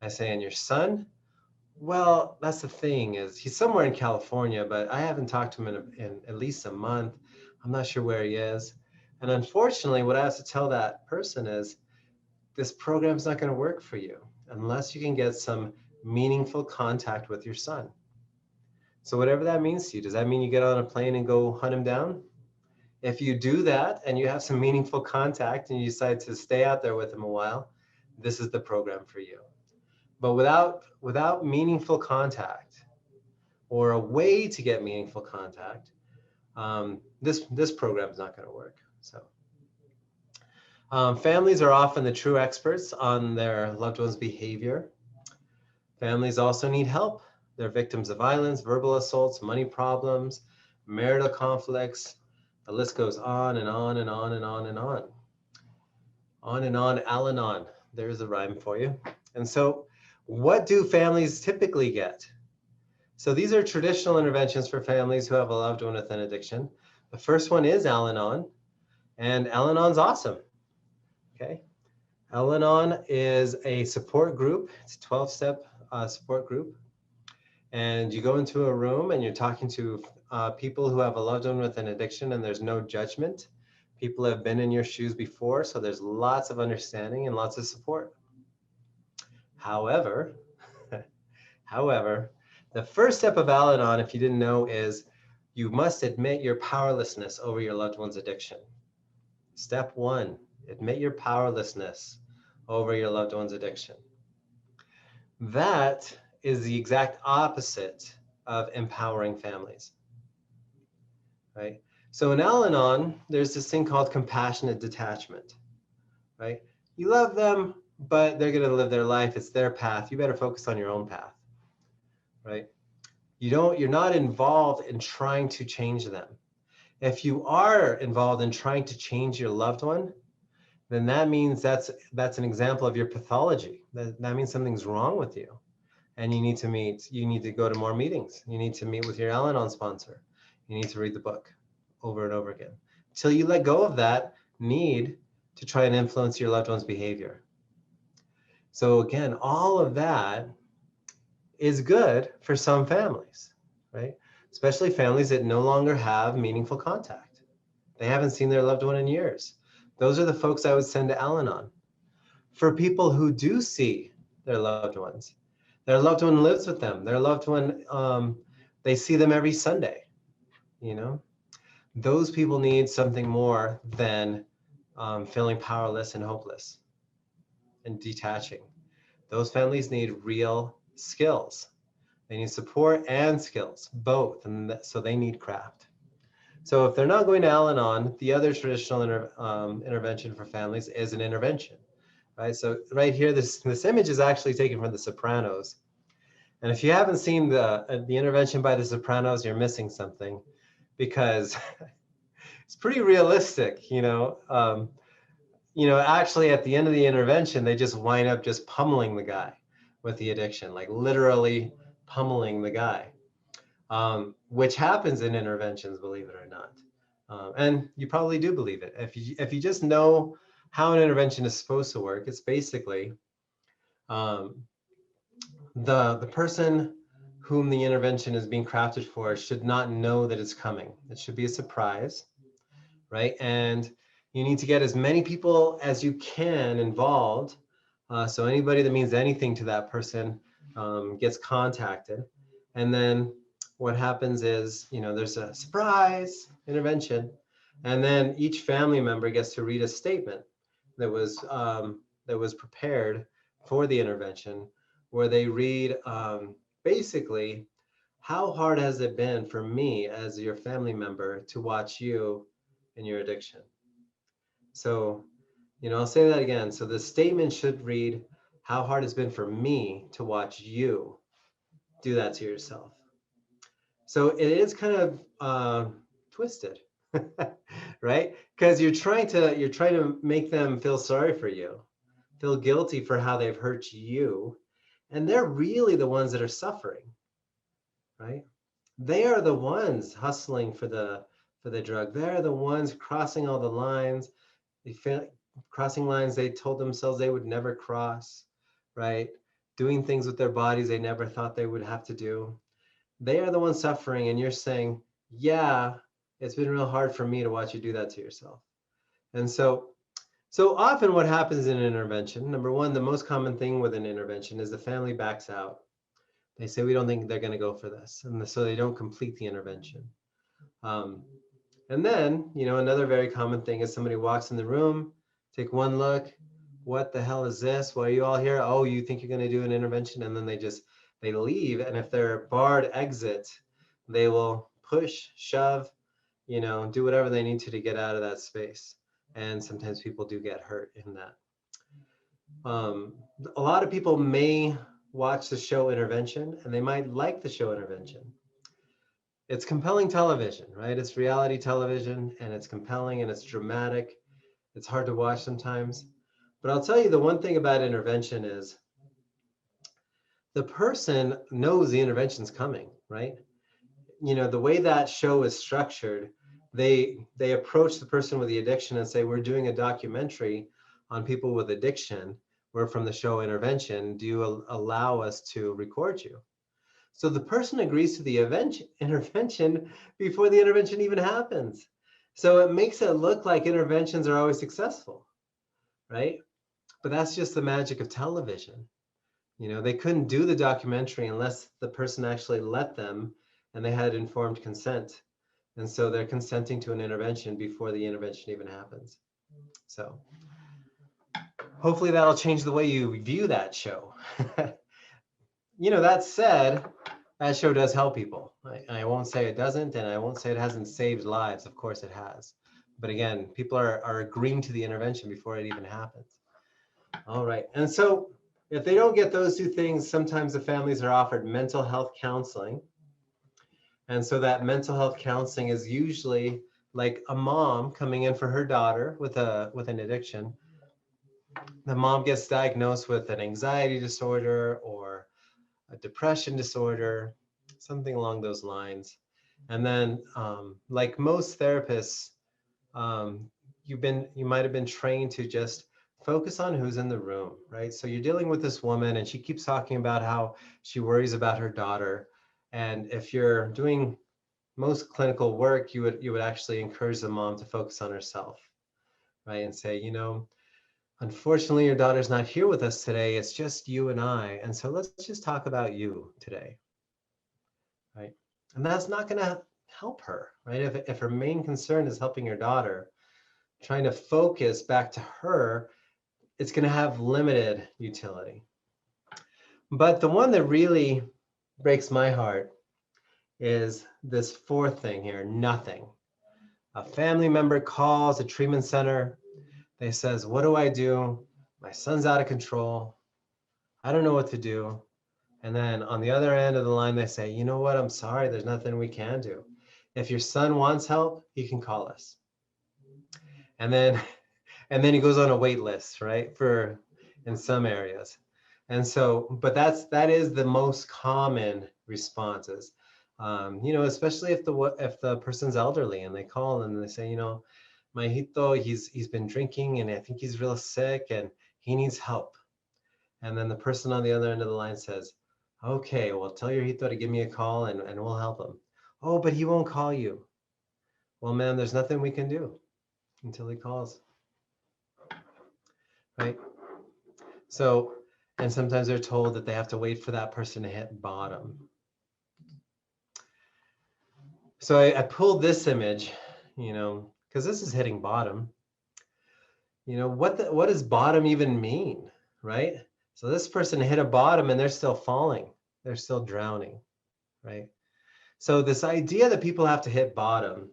I say, and your son? Well, that's the thing, is he's somewhere in California, but I haven't talked to him in at least a month. I'm not sure where he is. And unfortunately, what I have to tell that person is, this program's not going to work for you unless you can get some meaningful contact with your son. So whatever that means to you, does that mean you get on a plane and go hunt him down? If you do that and you have some meaningful contact and you decide to stay out there with him a while, this is the program for you. But without meaningful contact, or a way to get meaningful contact, this program is not going to work. So families are often the true experts on their loved one's behavior. Families also need help. They're victims of violence, verbal assaults, money problems, marital conflicts. The list goes on and on and on and on and on. On and on, AL-ANON. There's a rhyme for you. And so what do families typically get? So these are traditional interventions for families who have a loved one with an addiction. The first one is AL-ANON, and AL-ANON's awesome. Okay. AL-ANON is a support group. It's a 12-step support group. And you go into a room and you're talking to people who have a loved one with an addiction, and there's no judgment. People have been in your shoes before, so there's lots of understanding and lots of support. However, the first step of AL-ANON, if you didn't know, is you must admit your powerlessness over your loved one's addiction. Step one, admit your powerlessness over your loved one's addiction. That is the exact opposite of empowering families, right? So in AL-ANON, there's this thing called compassionate detachment, right? You love them, but they're going to live their life. It's their path. You better focus on your own path, right? You're not involved in trying to change them. If you are involved in trying to change your loved one, then that means that's an example of your pathology. That means something's wrong with you. And you need to go to more meetings. You need to meet with your AL-ANON sponsor. You need to read the book over and over again until you let go of that need to try and influence your loved one's behavior. So again, all of that is good for some families, right? especially families that no longer have meaningful contact. They haven't seen their loved one in years. Those are the folks I would send to Al-Anon. For people who do see their loved ones, their loved one lives with them, their loved one, they see them every Sunday, you know? Those people need something more than feeling powerless and hopeless and detaching. Those families need real skills. They need support and skills, both, and so they need craft. So if they're not going to Al-Anon, the other traditional intervention for families is an intervention, right? So right here, this image is actually taken from The Sopranos. And if you haven't seen the intervention by The Sopranos, you're missing something, because it's pretty realistic, you know. Actually at the end of the intervention, they just wind up just pummeling the guy with the addiction, like literally pummeling the guy, which happens in interventions, believe it or not. And you probably do believe it. If you just know how an intervention is supposed to work, it's basically the person whom the intervention is being crafted for should not know that it's coming. It should be a surprise, right? And you need to get as many people as you can involved. So anybody that means anything to that person gets contacted. And then what happens is, there's a surprise intervention. And then each family member gets to read a statement that was prepared for the intervention, where they read basically, how hard has it been for me as your family member to watch you in your addiction? So, I'll say that again. So the statement should read, how hard it's been for me to watch you do that to yourself. So it is kind of twisted, right? Because you're trying to make them feel sorry for you, feel guilty for how they've hurt you, and they're really the ones that are suffering, right? They are the ones hustling for the drug. They're the ones crossing all the lines. Crossing lines they told themselves they would never cross, right? Doing things with their bodies they never thought they would have to do. They are the ones suffering, and you're saying, yeah, it's been real hard for me to watch you do that to yourself. And so often what happens in an intervention, number one, the most common thing with an intervention is the family backs out. They say, we don't think they're going to go for this. And so they don't complete the intervention. And then, another very common thing is somebody walks in the room, take one look. What the hell is this? Why are you all here? Oh, you think you're going to do an intervention? And then they leave. And if they're barred exit, they will push, shove, do whatever they need to get out of that space. And sometimes people do get hurt in that. A lot of people may watch the show Intervention, and they might like the show Intervention. It's compelling television, right? It's reality television, and it's compelling and it's dramatic. It's hard to watch sometimes. But I'll tell you, the one thing about intervention is the person knows the intervention's coming, right? The way that show is structured, they approach the person with the addiction and say, we're doing a documentary on people with addiction. We're from the show Intervention. Do you allow us to record you? So the person agrees to the intervention before the intervention even happens. So it makes it look like interventions are always successful, right? But that's just the magic of television. They couldn't do the documentary unless the person actually let them and they had informed consent. And so they're consenting to an intervention before the intervention even happens. So hopefully that'll change the way you view that show. That said, that show does help people. I won't say it doesn't, and I won't say it hasn't saved lives. Of course it has. But again, people are agreeing to the intervention before it even happens. All right. And so if they don't get those two things, sometimes the families are offered mental health counseling. And so that mental health counseling is usually like a mom coming in for her daughter with an addiction. The mom gets diagnosed with an anxiety disorder or a depression disorder, something along those lines. And then like most therapists, you might have been trained to just focus on who's in the room, right? So you're dealing with this woman and she keeps talking about how she worries about her daughter. And if you're doing most clinical work, you would actually encourage the mom to focus on herself, right? And say, you know, unfortunately, your daughter's not here with us today. It's just you and I. And so let's just talk about you today, right? And that's not going to help her, right? If her main concern is helping your daughter, trying to focus back to her, it's going to have limited utility. But the one that really breaks my heart is this fourth thing here, nothing. A family member calls a treatment center. They says, what do I do? My son's out of control. I don't know what to do. And then on the other end of the line, they say, you know what? I'm sorry, there's nothing we can do. If your son wants help, he can call us. And then he goes on a wait list, right? For in some areas. And so, but that is the most common responses. You know, especially if the person's elderly and they call and they say, you know, my hito, he's been drinking and I think he's real sick and he needs help. And then the person on the other end of the line says, okay, well, tell your hito to give me a call and we'll help him. Oh, but he won't call you. Well, man, there's nothing we can do until he calls. Right? So, and sometimes they're told that they have to wait for that person to hit bottom. So I pulled this image, you know, because this is hitting bottom. You know, what does bottom even mean, right? So this person hit a bottom and they're still falling. They're still drowning, right? So this idea that people have to hit bottom,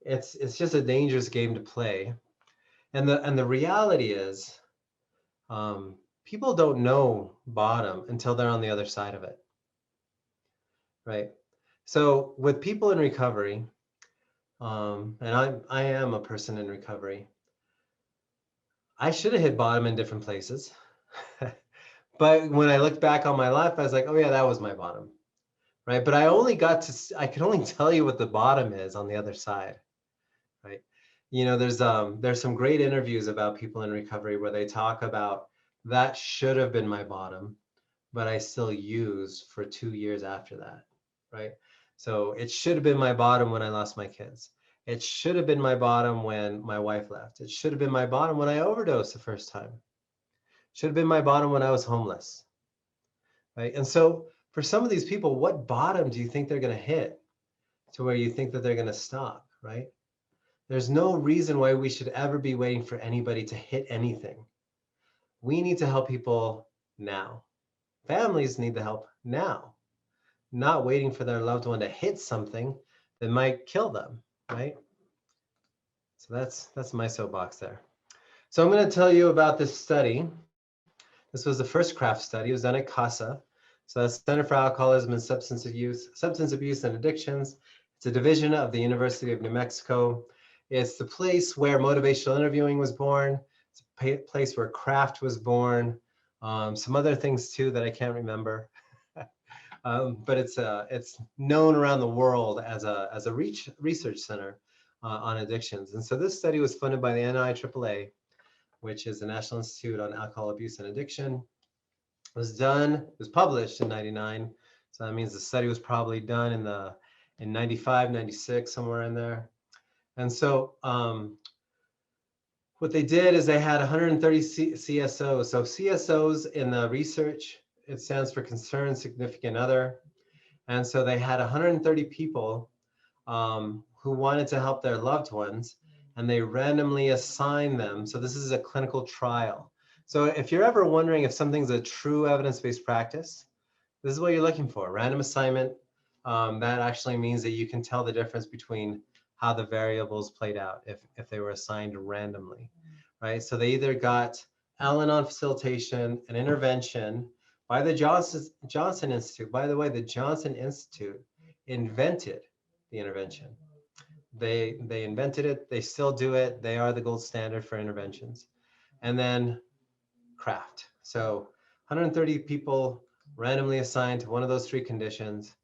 it's just a dangerous game to play. And the reality is, people don't know bottom until they're on the other side of it, right? So with people in recovery, and I am a person in recovery, I should have hit bottom in different places. But when I look back on my life, I was like, oh yeah, that was my bottom, right? But I could only tell you what the bottom is on the other side, right? You know, there's some great interviews about people in recovery where they talk about that should have been my bottom, but I still used for 2 years after that, right? So it should have been my bottom when I lost my kids. It should have been my bottom when my wife left. It should have been my bottom when I overdosed the first time. Should have been my bottom when I was homeless, right? And so for some of these people, what bottom do you think they're going to hit to where you think that they're going to stop, right? There's no reason why we should ever be waiting for anybody to hit anything. We need to help people now. Families need the help now, not waiting for their loved one to hit something that might kill them, right? So that's my soapbox there. So I'm going to tell you about this study. This was the first CRAFT study. It was done at CASA. So that's Center for Alcoholism and Substance Abuse and Addictions. It's a division of the University of New Mexico. It's the place where motivational interviewing was born. It's a place where CRAFT was born. Some other things too that I can't remember. But it's known around the world as a research center on addictions. And so this study was funded by the NIAAA, which is the National Institute on Alcohol Abuse and Addiction. It was published in 99. So that means the study was probably done in 95, 96, somewhere in there. And so what they did is they had 130 CSOs. So CSOs in the research, it stands for Concerned Significant Other. And so they had 130 people who wanted to help their loved ones, and they randomly assigned them. So this is a clinical trial. So if you're ever wondering if something's a true evidence-based practice, this is what you're looking for, random assignment. That actually means that you can tell the difference between how the variables played out if they were assigned randomly, right? So they either got AL-ANON facilitation, an intervention by the Johnson Institute. By the way, the Johnson Institute invented the intervention. They invented it, they still do it, they are the gold standard for interventions. And then CRAFT. So 130 people randomly assigned to one of those three conditions.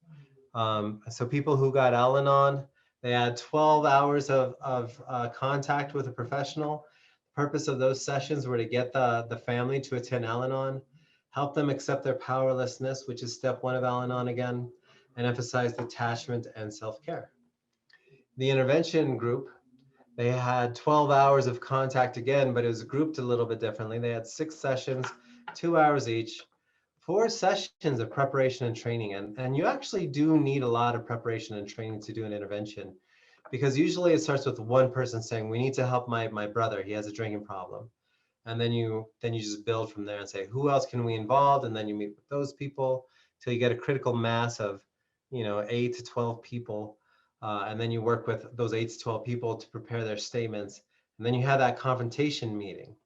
So people who got AL-ANON, they had 12 hours of contact with a professional. The purpose of those sessions were to get the family to attend AL-ANON, help them accept their powerlessness, which is step one of AL-ANON again, and emphasized attachment and self-care. The intervention group, they had 12 hours of contact again, but it was grouped a little bit differently. They had 6 sessions, 2 hours each, 4 sessions of preparation and training. And you actually do need a lot of preparation and training to do an intervention, because usually it starts with one person saying, we need to help my brother, he has a drinking problem. And then you just build from there and say, who else can we involve? And then you meet with those people till you get a critical mass of, 8 to 12 people. And then you work with those 8 to 12 people to prepare their statements. And then you have that confrontation meeting.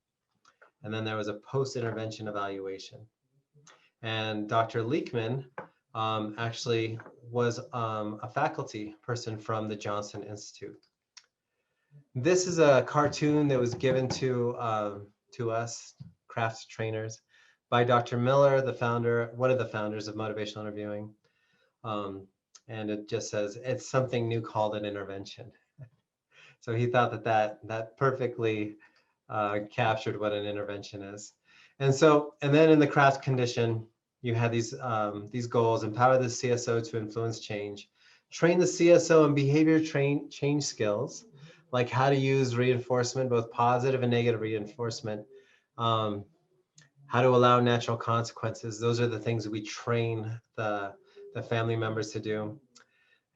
And then there was a post-intervention evaluation. And Dr. Leekman actually was a faculty person from the Johnson Institute. This is a cartoon that was given to us, craft trainers, by Dr. Miller, one of the founders of motivational interviewing. And it just says, it's something new called an intervention. So he thought that perfectly captured what an intervention is. And then in the craft condition, you had these goals: empower the CSO to influence change, train the CSO in behavior change skills, like how to use reinforcement, both positive and negative reinforcement, how to allow natural consequences. Those are the things that we train the family members to do.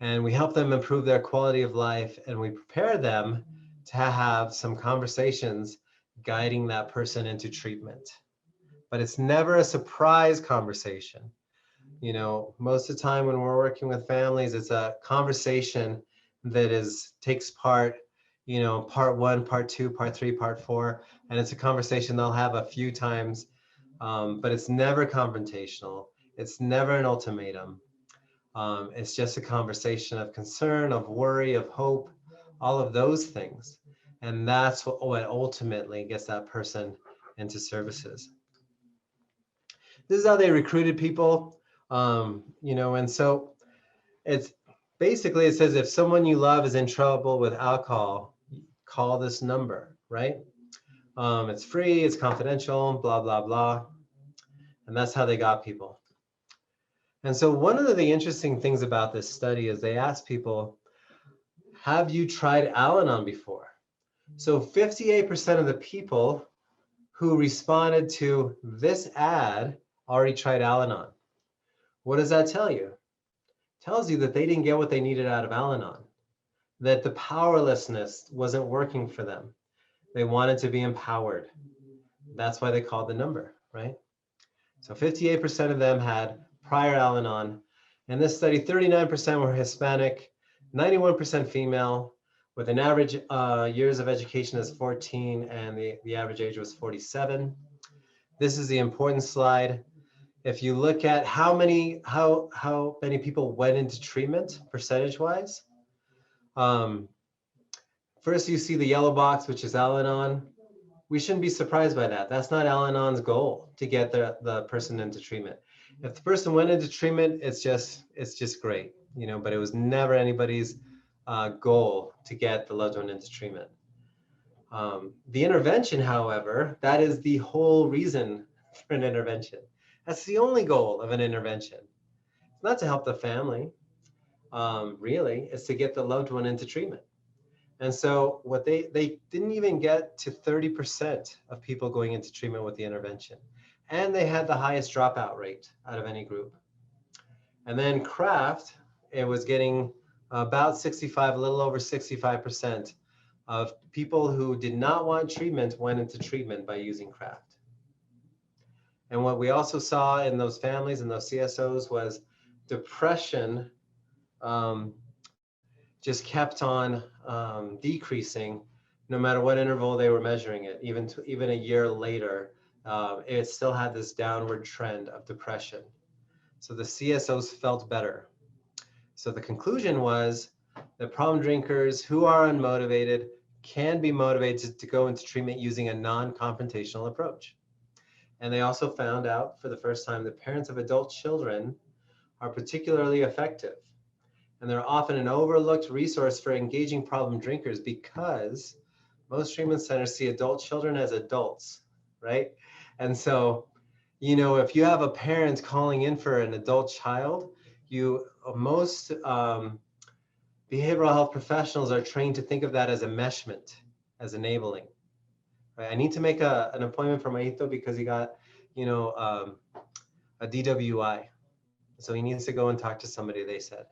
And we help them improve their quality of life, and we prepare them to have some conversations guiding that person into treatment. But it's never a surprise conversation. Most of the time when we're working with families, it's a conversation that takes part 1, part 2, part 3, part 4, and it's a conversation they'll have a few times, but it's never confrontational. It's never an ultimatum. It's just a conversation of concern, of worry, of hope, all of those things. And that's what ultimately gets that person into services. This is how they recruited people, and so it's basically, it says, if someone you love is in trouble with alcohol, call this number, right? It's free, it's confidential, blah, blah, blah. And that's how they got people. And so one of the interesting things about this study is they asked people, have you tried Al-Anon before? So 58% of the people who responded to this ad already tried Al-Anon. What does that tell you? It tells you that they didn't get what they needed out of Al-Anon, that the powerlessness wasn't working for them. They wanted to be empowered. That's why they called the number, right? So 58% of them had prior Al-Anon. In this study, 39% were Hispanic, 91% female, with an average years of education as 14, and the average age was 47. This is the important slide. If you look at how many people went into treatment percentage-wise, first you see the yellow box, which is Al-Anon. We shouldn't be surprised by that. That's not Al-Anon's goal, to get the person into treatment. If the person went into treatment, it's just great, but it was never anybody's goal to get the loved one into treatment. The intervention, however, that is the whole reason for an intervention. That's the only goal of an intervention. It's not to help the family, really. It's to get the loved one into treatment. And so what they didn't even get to 30% of people going into treatment with the intervention. And they had the highest dropout rate out of any group. And then craft, it was getting about 65, a little over 65% of people who did not want treatment went into treatment by using craft. And what we also saw in those families and those CSOs was depression just kept on decreasing no matter what interval they were measuring it. Even a year later, it still had this downward trend of depression. So the CSOs felt better. So the conclusion was that problem drinkers who are unmotivated can be motivated to go into treatment using a non-confrontational approach. And they also found out for the first time that parents of adult children are particularly effective. And they're often an overlooked resource for engaging problem drinkers, because most treatment centers see adult children as adults, right? And so, if you have a parent calling in for an adult child, most behavioral health professionals are trained to think of that as enmeshment, as enabling. Right? I need to make an appointment for Maito because he got, a DWI. So he needs to go and talk to somebody, they said.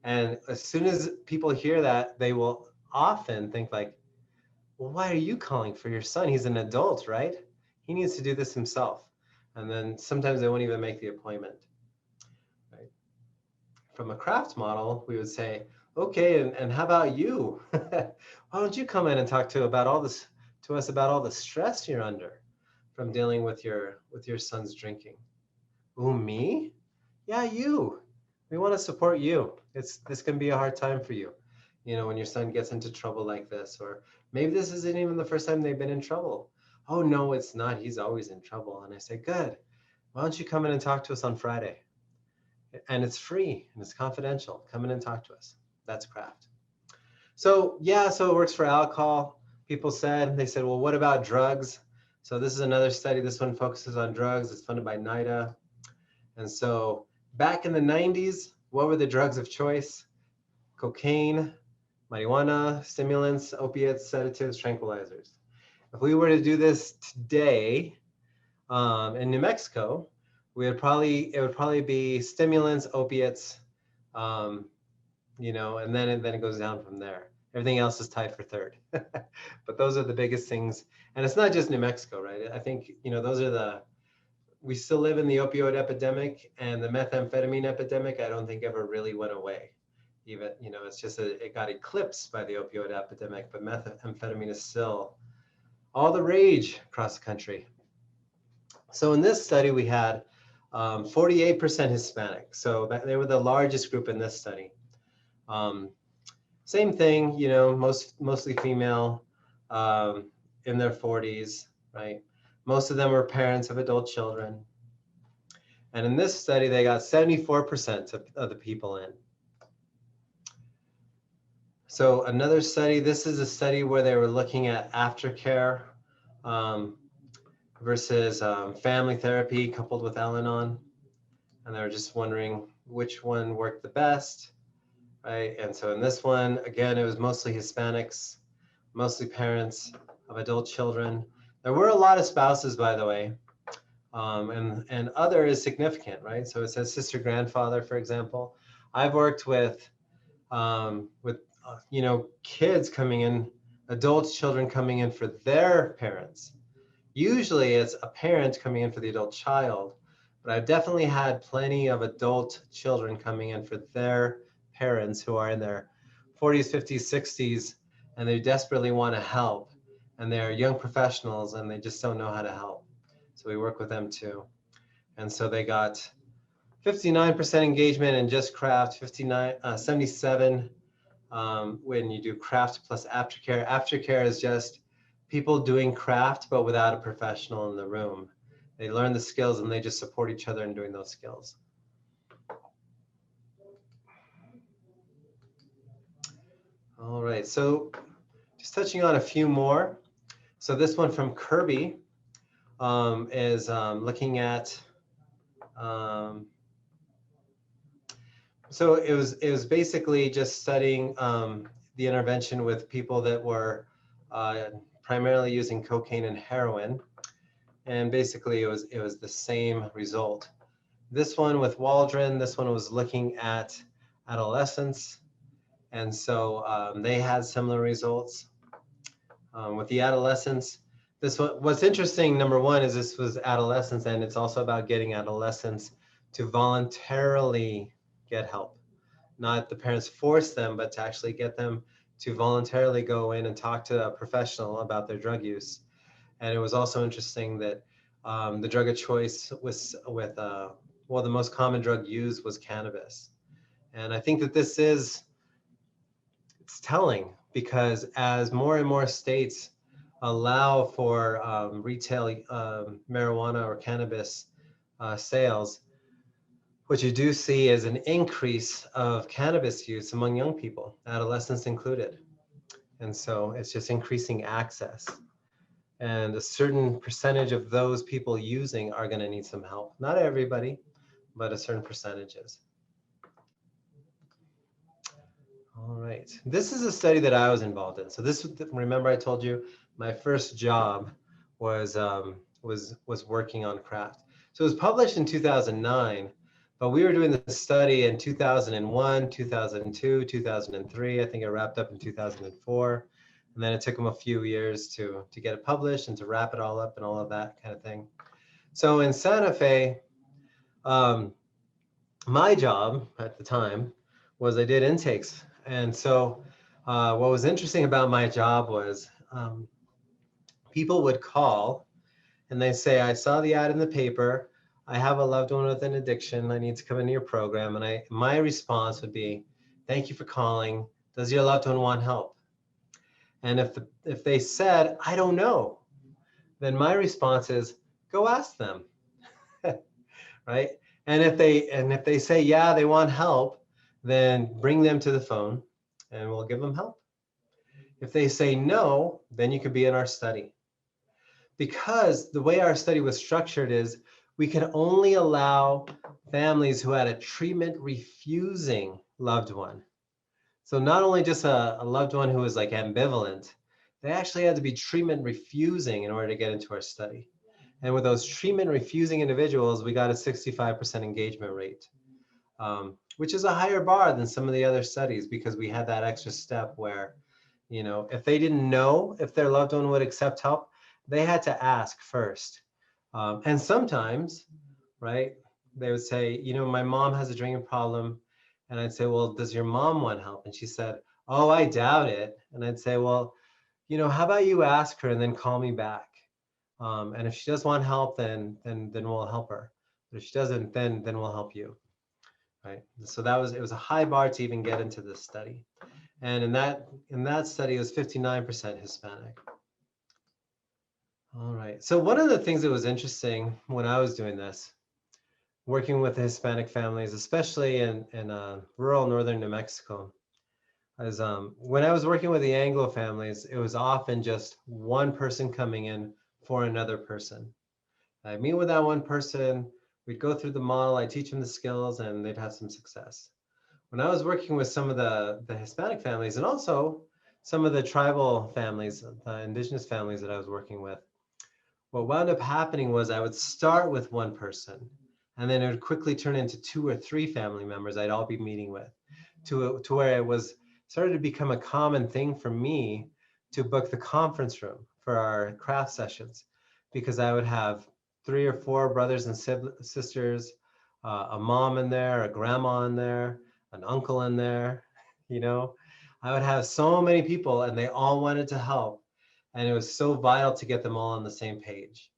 And as soon as people hear that, they will often think like, well, why are you calling for your son? He's an adult, right? He needs to do this himself. And then sometimes they won't even make the appointment. Right? From a craft model, we would say, okay, and how about you? Why don't you come in and talk to us about all the stress you're under from dealing with your son's drinking? Ooh, me? Yeah, you. We want to support you. This can be a hard time for you, when your son gets into trouble like this, or maybe this isn't even the first time they've been in trouble. Oh no, it's not. He's always in trouble. And I say, good. Why don't you come in and talk to us on Friday? And it's free and it's confidential. Come in and talk to us. That's craft. So yeah, so it works for alcohol. They said, well, what about drugs? So this is another study. This one focuses on drugs. It's funded by NAADAC. And so back in the 90s, what were the drugs of choice? Cocaine, marijuana, stimulants, opiates, sedatives, tranquilizers. If we were to do this today in New Mexico, it would probably be stimulants, opiates, and then it goes down from there. Everything else is tied for third. But those are the biggest things. And it's not just New Mexico, right? I think, we still live in the opioid epidemic, and the methamphetamine epidemic, I don't think ever really went away. Even, it's just it got eclipsed by the opioid epidemic, but methamphetamine is still all the rage across the country. So in this study, we had 48% Hispanic. So they were the largest group in this study. Same thing, mostly female, in their 40s, right? Most of them were parents of adult children. And in this study, they got 74% of the people in. So another study, this is a study where they were looking at aftercare versus family therapy coupled with AL-ANON. And they were just wondering which one worked the best, right? And so in this one, again, it was mostly Hispanics, mostly parents of adult children. There were a lot of spouses, by the way, and other is significant, right? So it says sister, grandfather, for example. I've worked with kids coming in, adult children coming in for their parents. Usually it's a parent coming in for the adult child, but I've definitely had plenty of adult children coming in for their parents who are in their 40s, 50s, 60s, and they desperately want to help. And they're young professionals and they just don't know how to help. So we work with them too. And so they got 59% engagement in just craft, 77 when you do craft plus aftercare. Aftercare is just people doing craft, but without a professional in the room. They learn the skills and they just support each other in doing those skills. All right, so just touching on a few more. So this one from Kirby is looking at, so it was basically just studying the intervention with people that were primarily using cocaine and heroin. And basically it was the same result. This one with WALDRON, this one was looking at adolescents. And so they had similar results. With the adolescents, what's interesting, number one, is this was adolescents, and it's also about getting adolescents to voluntarily get help. Not the parents force them, but to actually get them to voluntarily go in and talk to a professional about their drug use. And it was also interesting that the drug of choice was the most common drug used was cannabis. And I think that it's telling, because as more and more states allow for retail marijuana or cannabis sales, what you do see is an increase of cannabis use among young people, adolescents included. And so it's just increasing access. And a certain percentage of those people using are going to need some help. Not everybody, but a certain percentages. All right. This is a study that I was involved in. So this, remember I told you my first job was working on craft. So it was published in 2009, but we were doing the study in 2001, 2002, 2003. I think it wrapped up in 2004. And then it took them a few years to get it published and to wrap it all up and all of that kind of thing. So in Santa Fe, my job at the time was I did intakes. And so what was interesting about my job was people would call and they say, I saw the ad in the paper. I have a loved one with an addiction. I need to come into your program. And my response would be, thank you for calling. Does your loved one want help? And if they said, I don't know, then my response is, go ask them, right? And if they say, yeah, they want help, then bring them to the phone and we'll give them help. If they say no, then you could be in our study. Because the way our study was structured is we can only allow families who had a treatment refusing loved one. So not only just a loved one who was like ambivalent, they actually had to be treatment refusing in order to get into our study. And with those treatment refusing individuals, we got a 65% engagement rate, which is a higher bar than some of the other studies because we had that extra step where, you know, if they didn't know if their loved one would accept help, they had to ask first. And sometimes, right, they would say, you know, my mom has a drinking problem. And I'd say, well, does your mom want help? And she said, oh, I doubt it. And I'd say, well, you know, how about you ask her and then call me back? And if she does want help, then we'll help her. But if she doesn't, then we'll help you, right? So it was a high bar to even get into this study. And in that study, it was 59% Hispanic. All right. So one of the things that was interesting when I was doing this, working with the Hispanic families, especially in rural northern New Mexico, is when I was working with the Anglo families, it was often just one person coming in for another person. I'd meet with that one person, we'd go through the model, I'd teach them the skills, and they'd have some success. When I was working with some of the Hispanic families, and also some of the tribal families, the indigenous families that I was working with, what wound up happening was I would start with one person, and then it would quickly turn into 2 or 3 family members I'd all be meeting with, to where it was started to become a common thing for me to book the conference room for our craft sessions, because I would have 3 or 4 brothers and sisters, a mom in there, a grandma in there, an uncle in there, you know. I would have so many people and they all wanted to help. And it was so vital to get them all on the same page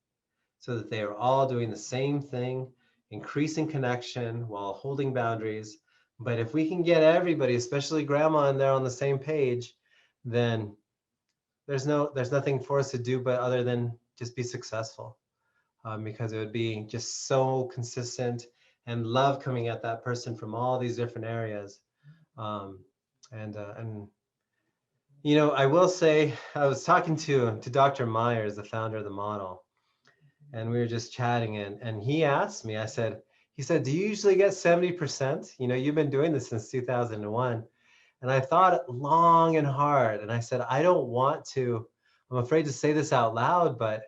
so that they were all doing the same thing, increasing connection while holding boundaries. But if we can get everybody, especially grandma in there, on the same page, then there's nothing for us to do but other than just be successful, because it would be just so consistent and love coming at that person from all these different areas. And you know, I will say, I was talking to Dr. MEYERS, the founder of the model, and we were just chatting, and he asked me, he said, do you usually get 70%? You know, you've been doing this since 2001. And I thought long and hard, and I said, I don't want to, I'm afraid to say this out loud, but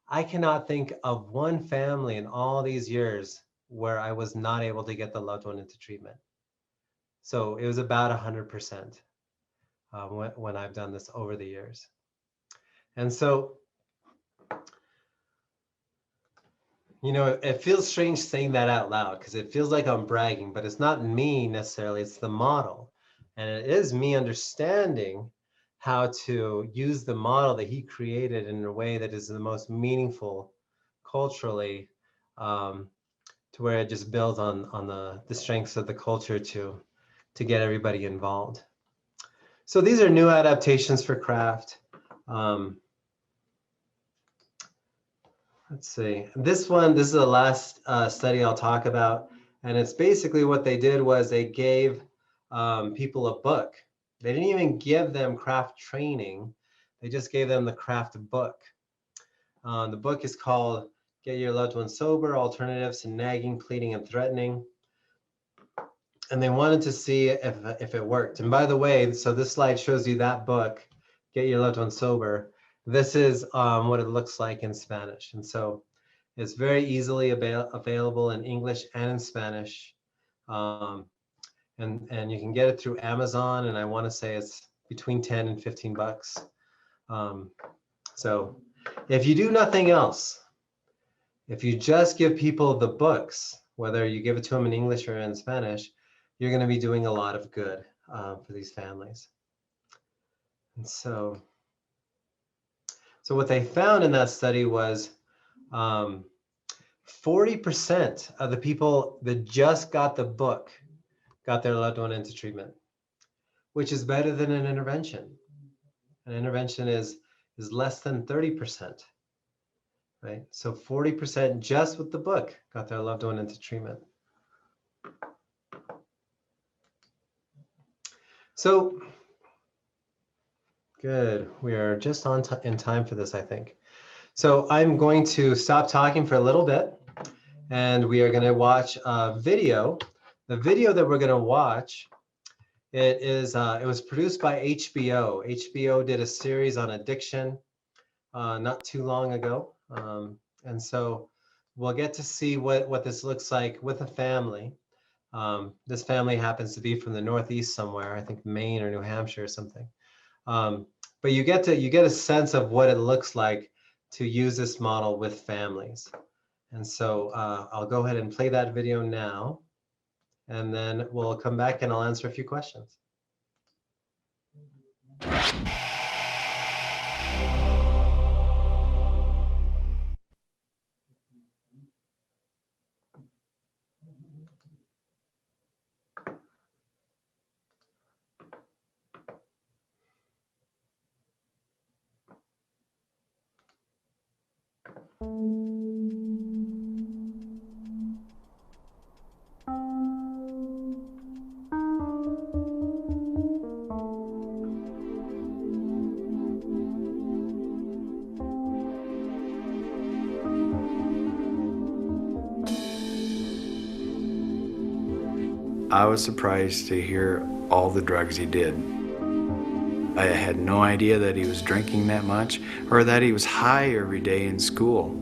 I cannot think of one family in all these years where I was not able to get the loved one into treatment. So it was about 100%. When I've done this over the years. And so, you know, it feels strange saying that out loud because it feels like I'm bragging, but it's not me necessarily, it's the model. And it is me understanding how to use the model that he created in a way that is the most meaningful culturally, to where it just builds on the strengths of the culture to get everybody involved. So these are new adaptations for craft. Let's see. This is the last study I'll talk about. And it's basically what they did was they gave people a book. They didn't even give them craft training. They just gave them the craft book. The book is called Get Your Loved One Sober, Alternatives to Nagging, Pleading, and Threatening. and they wanted to see if it worked. And by the way, so this slide shows you that book, Get Your Loved One Sober. This is what it looks like in Spanish. And so it's very easily available in English and in Spanish. And you can get it through Amazon, and I want to say it's between 10 and 15 bucks. So if you do nothing else, if you just give people the books, whether you give it to them in English or in Spanish, you're going to be doing a lot of good for these families. And so what they found in that study was 40% of the people that just got the book got their loved one into treatment, which is better than an intervention. An intervention is less than 30%, right? So 40% just with the book got their loved one into treatment. So good, we are just in time for this, I think. So I'm going to stop talking for a little bit, and we are going to watch a video. The video that we're going to watch, it was produced by HBO. HBO did a series on addiction not too long ago. And so we'll get to see what this looks like with a family. This family happens to be from the Northeast somewhere, I think Maine or New Hampshire or something. But you get a sense of what it looks like to use this model with families. And so I'll go ahead and play that video now, and then we'll come back and I'll answer a few questions. I was surprised to hear all the drugs he did. I had no idea that he was drinking that much or that he was high every day in school.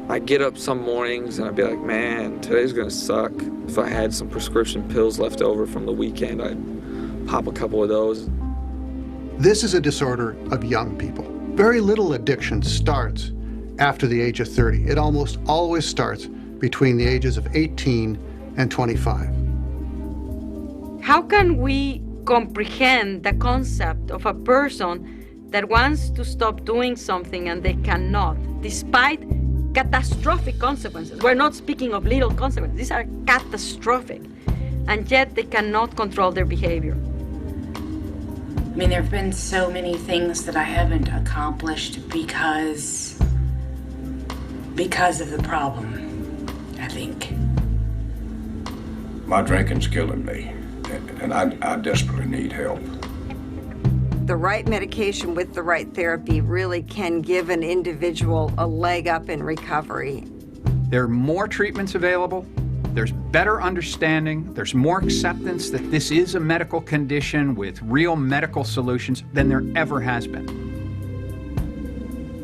I'd get up some mornings and I'd be like, man, today's gonna suck. If I had some prescription pills left over from the weekend, I'd pop a couple of those. This is a disorder of young people. Very little addiction starts after the age of 30. It almost always starts between the ages of 18 and 25. How can we comprehend the concept of a person that wants to stop doing something and they cannot, despite catastrophic consequences? We're not speaking of little consequences. These are catastrophic. And yet they cannot control their behavior. I mean, there have been so many things that I haven't accomplished because of the problem, I think. My drinking's killing me, and I desperately need help. The right medication with the right therapy really can give an individual a leg up in recovery. There are more treatments available, there's better understanding, there's more acceptance that this is a medical condition with real medical solutions than there ever has been.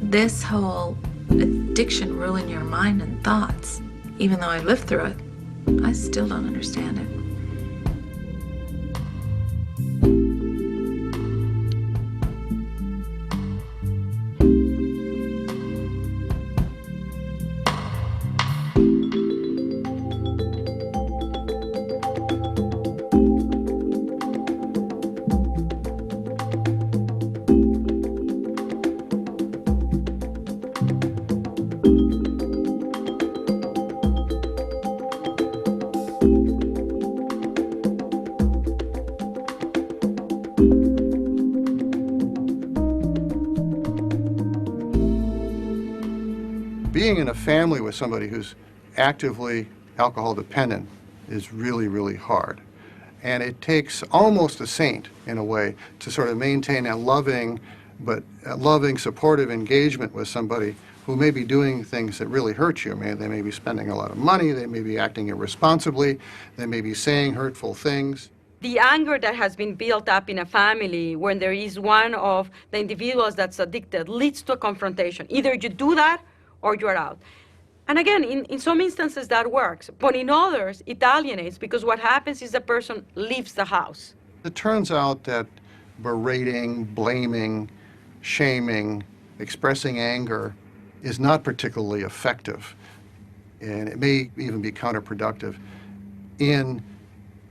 This whole addiction ruling your mind and thoughts, even though I lived through it, I still don't understand it. Being in a family with somebody who's actively alcohol dependent is really, really hard. And it takes almost a saint, in a way, to sort of maintain a loving, supportive engagement with somebody who may be doing things that really hurt you. They may be spending a lot of money, they may be acting irresponsibly, they may be saying hurtful things. The anger that has been built up in a family when there is one of the individuals that's addicted leads to a confrontation. Either you do that or you're out. And again, in some instances that works, but in others it alienates, because what happens is the person leaves the house. It turns out that berating, blaming, shaming, expressing anger is not particularly effective, and it may even be counterproductive in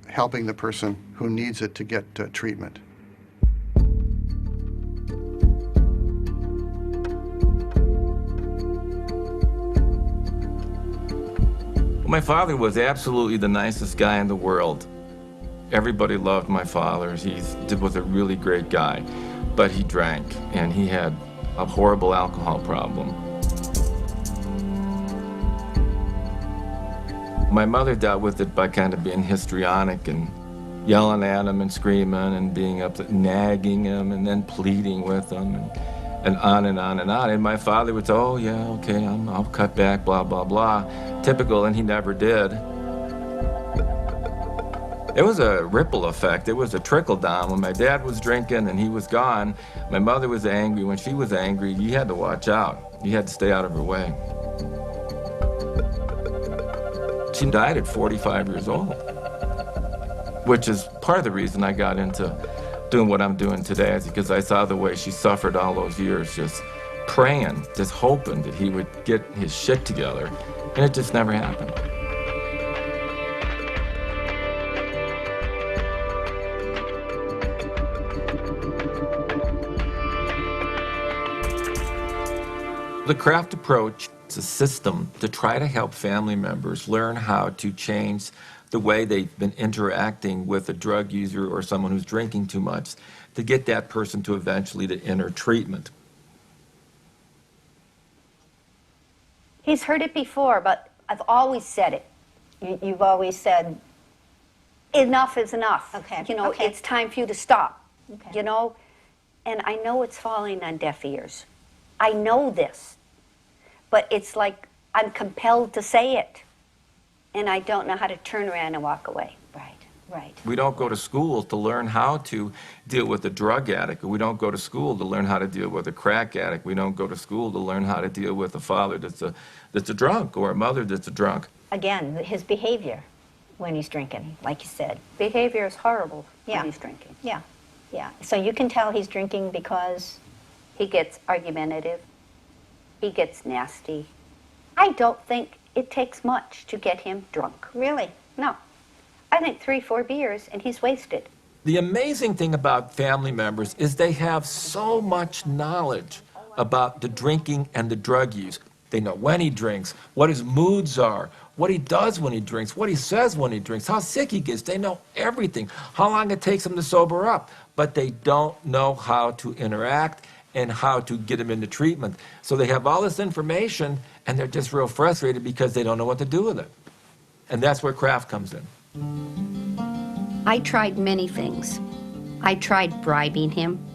helping the person who needs it to get treatment. My father was absolutely the nicest guy in the world. Everybody loved my father. He was a really great guy, but he drank, and he had a horrible alcohol problem. My mother dealt with it by kind of being histrionic and yelling at him and screaming and being upset, nagging him and then pleading with him and on and on and on. And my father would say, oh yeah, okay, I'll cut back, blah, blah, blah. Typical, and he never did. It was a ripple effect. It was a trickle down. When my dad was drinking and he was gone, my mother was angry. When she was angry, you had to watch out. You had to stay out of her way. She died at 45 years old, which is part of the reason I got into doing what I'm doing today, is because I saw the way she suffered all those years, just praying, just hoping that he would get his shit together, and it just never happened. The craft approach is a system to try to help family members learn how to change the way they've been interacting with a drug user or someone who's drinking too much, to get that person to eventually to enter treatment. He's heard it before, but I've always said it. You've always said, enough is enough. Okay. You know, it's time for you to stop. Okay. You know, and I know it's falling on deaf ears. I know this, but it's like I'm compelled to say it, and I don't know how to turn around and walk away. Right, right. We don't go to school to learn how to deal with a drug addict. We don't go to school to learn how to deal with a crack addict. We don't go to school to learn how to deal with a father that's a drunk, or a mother that's a drunk. Again, his behavior when he's drinking, like you said. Behavior is horrible when he's drinking. Yeah, yeah. So you can tell he's drinking because he gets argumentative, he gets nasty. I don't think it takes much to get him drunk. Really? No. I think 3-4 beers and he's wasted. The amazing thing about family members is they have so much knowledge about the drinking and the drug use. They know when he drinks, what his moods are, what he does when he drinks, what he says when he drinks, how sick he gets. They know everything, how long it takes him to sober up, but they don't know how to interact and how to get him into treatment. So they have all this information and they're just real frustrated because they don't know what to do with it. And that's where craft comes in. I tried many things. I tried bribing him.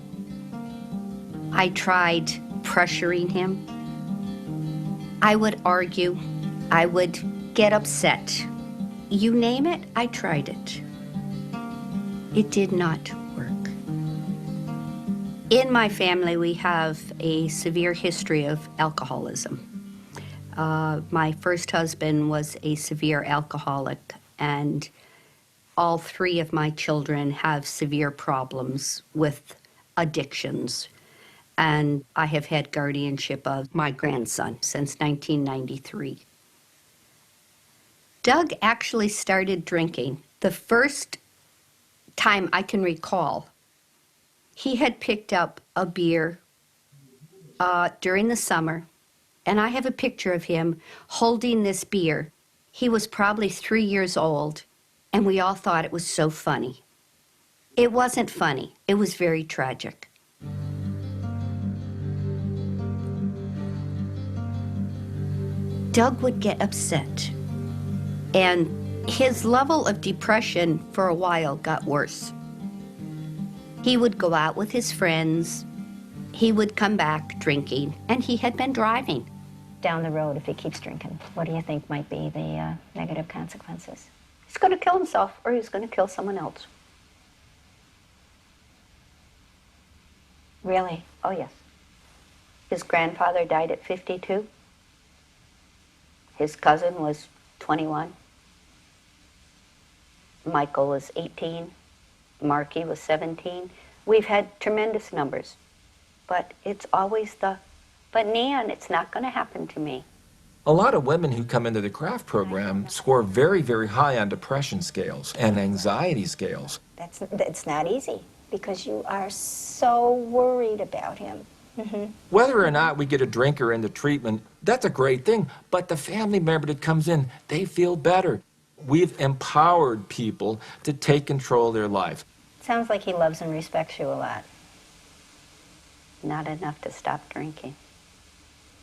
I tried pressuring him. I would argue. I would get upset. You name it, I tried it. It did not work. In my family, we have a severe history of alcoholism. My first husband was a severe alcoholic, and all 3 of my children have severe problems with addictions. And I have had guardianship of my grandson since 1993. Doug actually started drinking the first time I can recall. He had picked up a beer during the summer, and I have a picture of him holding this beer. He was probably 3 years old, and we all thought it was so funny. It wasn't funny. It was very tragic. Doug would get upset, and his level of depression for a while got worse. He would go out with his friends, he would come back drinking, and he had been driving. down the road if he keeps drinking? What do you think might be the negative consequences? He's going to kill himself or he's going to kill someone else. Really? Oh, yes. His grandfather died at 52. His cousin was 21. Michael was 18. Marky was 17. We've had tremendous numbers. But it's always but Nan, it's not going to happen to me. A lot of women who come into the craft program score very, very high on depression scales and anxiety scales. It's not easy because you are so worried about him. Whether or not we get a drinker into treatment, that's a great thing, but the family member that comes in, they feel better. We've empowered people to take control of their life. Sounds like he loves and respects you a lot. Not enough to stop drinking.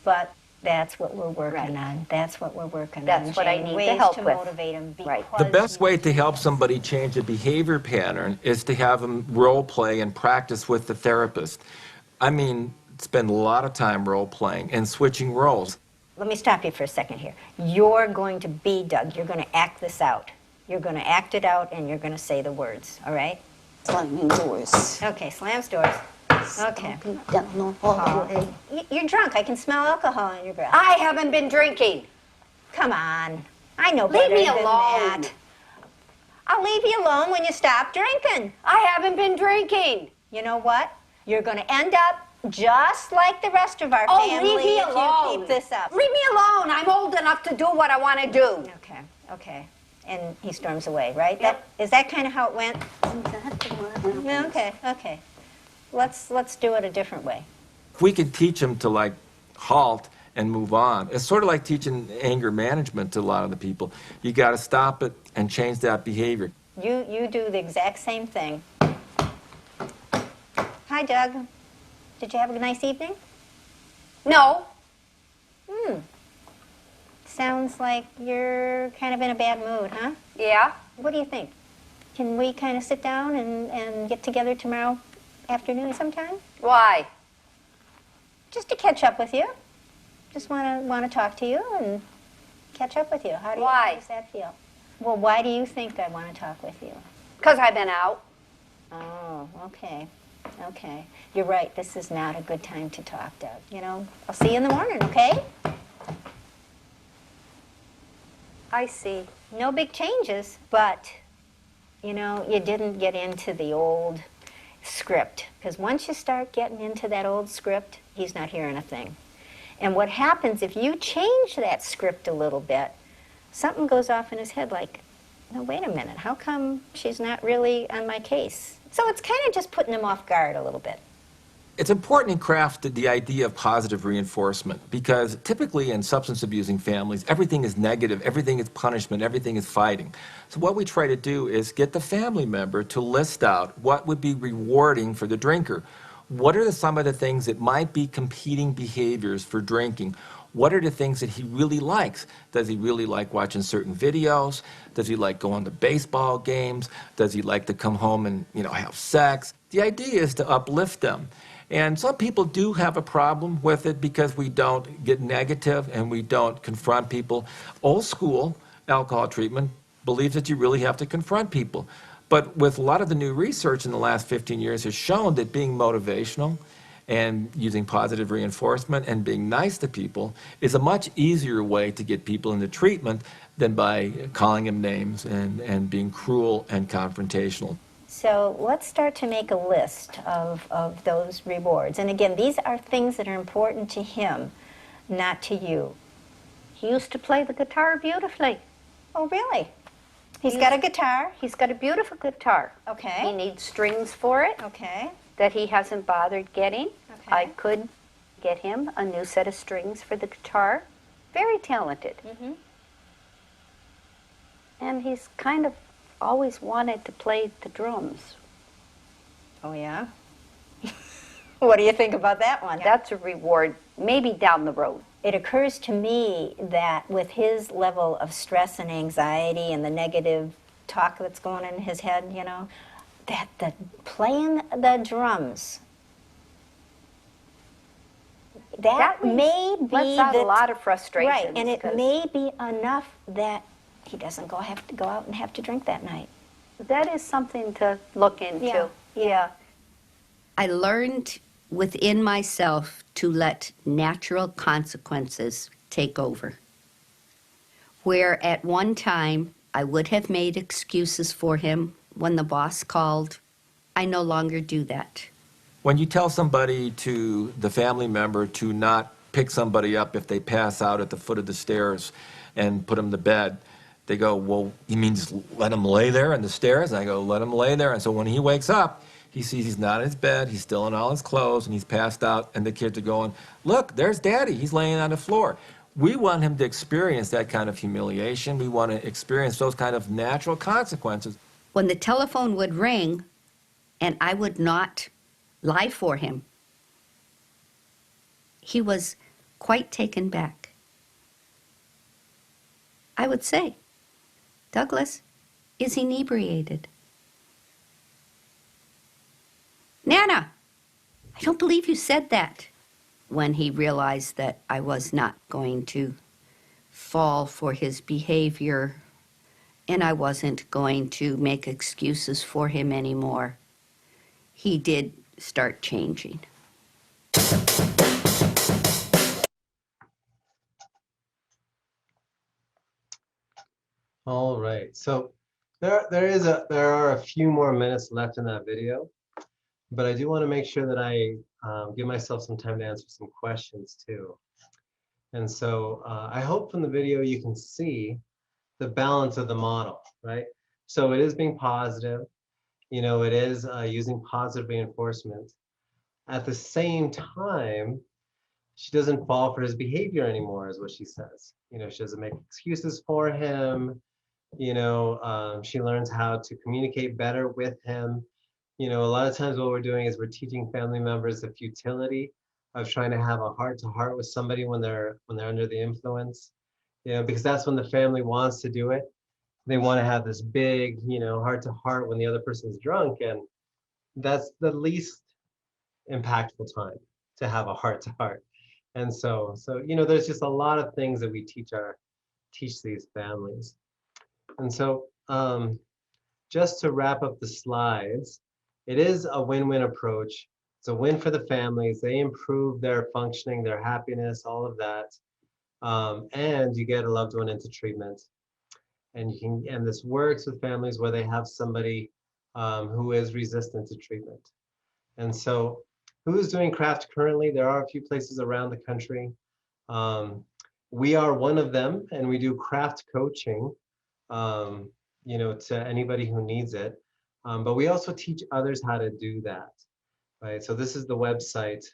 But that's what we're working on. That's what we're working on. That's what I need to help with. Motivate him. Right. The best way to help somebody change a behavior pattern is to have them role play and practice with the therapist. I mean, spend a lot of time role playing and switching roles. Let me stop you for a second here. You're going to be Doug. You're going to act this out. You're going to act it out and you're going to say the words, all right? Slamming doors. Okay, slams doors. Okay. You're drunk. I can smell alcohol in your breath. I haven't been drinking. Come on. I know Leave better me than alone. that. I'll leave you alone when you stop drinking. I haven't been drinking. You know what? You're going to end up just like the rest of our family leave me if alone. you keep this up. Leave me alone. I'm old enough to do what I want to do. Okay, okay. And he storms away, right? Yep. Is that kind of how it went? Okay, okay. Let's do it a different way. If we could teach them to like halt and move on, it's sort of like teaching anger management to a lot of the people. You got to stop it and change that behavior. You do the exact same thing. Hi, Doug. Did you have a nice evening? No. Sounds like you're kind of in a bad mood, huh? Yeah. What do you think? Can we kind of sit down and get together tomorrow afternoon sometime? Why? Just to catch up with you. Just want to talk to you and catch up with you. How does that feel? Well, why do you think I want to talk with you? Because I've been out. Oh, okay. Okay. You're right. This is not a good time to talk, Doug. You know, I'll see you in the morning, okay? I see. No big changes, but, you know, you didn't get into the old script. Because once you start getting into that old script, he's not hearing a thing. And what happens if you change that script a little bit, something goes off in his head like, no, wait a minute, how come she's not really on my case? So it's kind of just putting him off guard a little bit. It's important in craft the idea of positive reinforcement because typically in substance abusing families, everything is negative, everything is punishment, everything is fighting. So what we try to do is get the family member to list out what would be rewarding for the drinker. What are some of the things that might be competing behaviors for drinking? What are the things that he really likes? Does he really like watching certain videos? Does he like going to baseball games? Does he like to come home and, have sex? The idea is to uplift them. And some people do have a problem with it because we don't get negative and we don't confront people. Old school alcohol treatment believes that you really have to confront people. But with a lot of the new research in the last 15 years has shown that being motivational and using positive reinforcement and being nice to people is a much easier way to get people into treatment than by calling them names and being cruel and confrontational. So let's start to make a list of those rewards. And again, these are things that are important to him, not to you. He used to play the guitar beautifully. Oh, really? He's got a guitar? He's got a beautiful guitar. Okay. He needs strings for it. Okay. That he hasn't bothered getting. Okay. I could get him a new set of strings for the guitar. Very talented. Mm-hmm. And he's kind of always wanted to play the drums. Oh, yeah? What do you think about that one? That's a reward, maybe down the road. It occurs to me that with his level of stress and anxiety and the negative talk that's going on in his head, that playing the drums, that may be lets out a lot of frustrations. Right, and it may be enough that he doesn't have to go out and have to drink that night. That is something to look into. Yeah. I learned within myself to let natural consequences take over. Where at one time I would have made excuses for him when the boss called, I no longer do that. When you tell somebody to, the family member, to not pick somebody up if they pass out at the foot of the stairs and put them to bed, they go, well, you mean just let him lay there on the stairs? And I go, let him lay there. And so when he wakes up, he sees he's not in his bed, he's still in all his clothes, and he's passed out, and the kids are going, look, there's Daddy, he's laying on the floor. We want him to experience that kind of humiliation. We want to experience those kind of natural consequences. When the telephone would ring and I would not lie for him, he was quite taken back. I would say, Douglas is inebriated. Nana, I don't believe you said that. When he realized that I was not going to fall for his behavior and I wasn't going to make excuses for him anymore, he did start changing. All right, so there are a few more minutes left in that video, but I do want to make sure that I give myself some time to answer some questions too. And so I hope from the video you can see the balance of the model, right? So it is being positive, you know, it is using positive reinforcement. At the same time, she doesn't fall for his behavior anymore, is what she says. You know, she doesn't make excuses for him. You know, she learns how to communicate better with him. You know, a lot of times what we're doing is we're teaching family members the futility of trying to have a heart-to-heart with somebody when they're under the influence. You know, because that's when the family wants to do it. They want to have this big, you know, heart-to-heart when the other person's drunk, and that's the least impactful time to have a heart-to-heart. And so you know, there's just a lot of things that we teach these families. And so just to wrap up the slides, it is a win-win approach. It's a win for the families. They improve their functioning, their happiness, all of that. And you get a loved one into treatment. And this works with families where they have somebody who is resistant to treatment. And so who's doing craft currently? There are a few places around the country. We are one of them, and we do craft coaching, you know, to anybody who needs it. But we also teach others how to do that, right? So this is the website.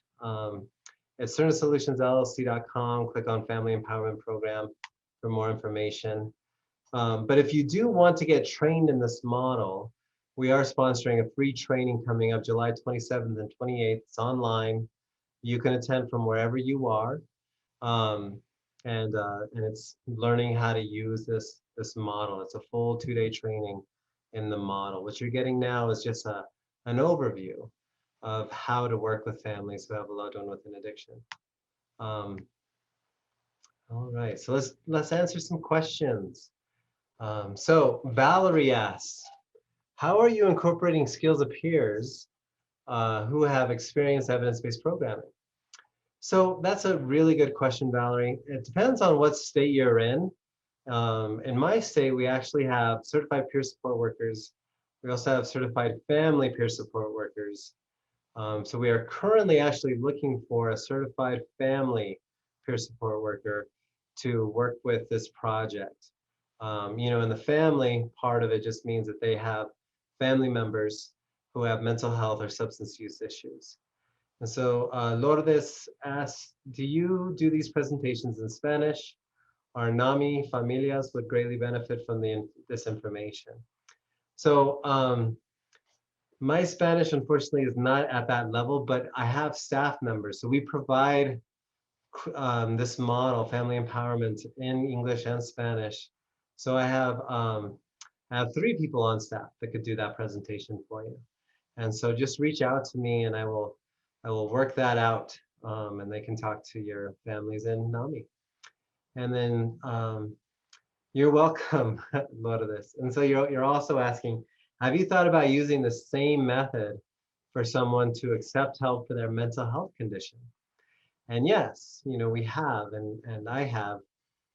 It's SernaSolutionsLLC.com. Click on Family Empowerment Program for more information. But if you do want to get trained in this model, we are sponsoring a free training coming up July 27th and 28th. It's online. You can attend from wherever you are. And it's learning how to use this model. It's a full 2-day training in the model. What you're getting now is just an overview of how to work with families who have a loved one with an addiction. All right, so let's answer some questions. So Valerie asks, how are you incorporating skills of peers who have experienced evidence-based programming? So that's a really good question, Valerie. It depends on what state you're in. In my state, we actually have certified peer support workers. We also have certified family peer support workers. So we are currently actually looking for a certified family peer support worker to work with this project. You know, and the family part of it just means that they have family members who have mental health or substance use issues. And so Lourdes asks, do you do these presentations in Spanish? Our NAMI familias would greatly benefit from this information. So my Spanish, unfortunately, is not at that level, but I have staff members. So we provide this model, family empowerment, in English and Spanish. So I have 3 people on staff that could do that presentation for you. And so just reach out to me and I will work that out and they can talk to your families in NAMI. And then you're welcome, Lourdes. And so you're also asking, have you thought about using the same method for someone to accept help for their mental health condition? And yes, we have, and I have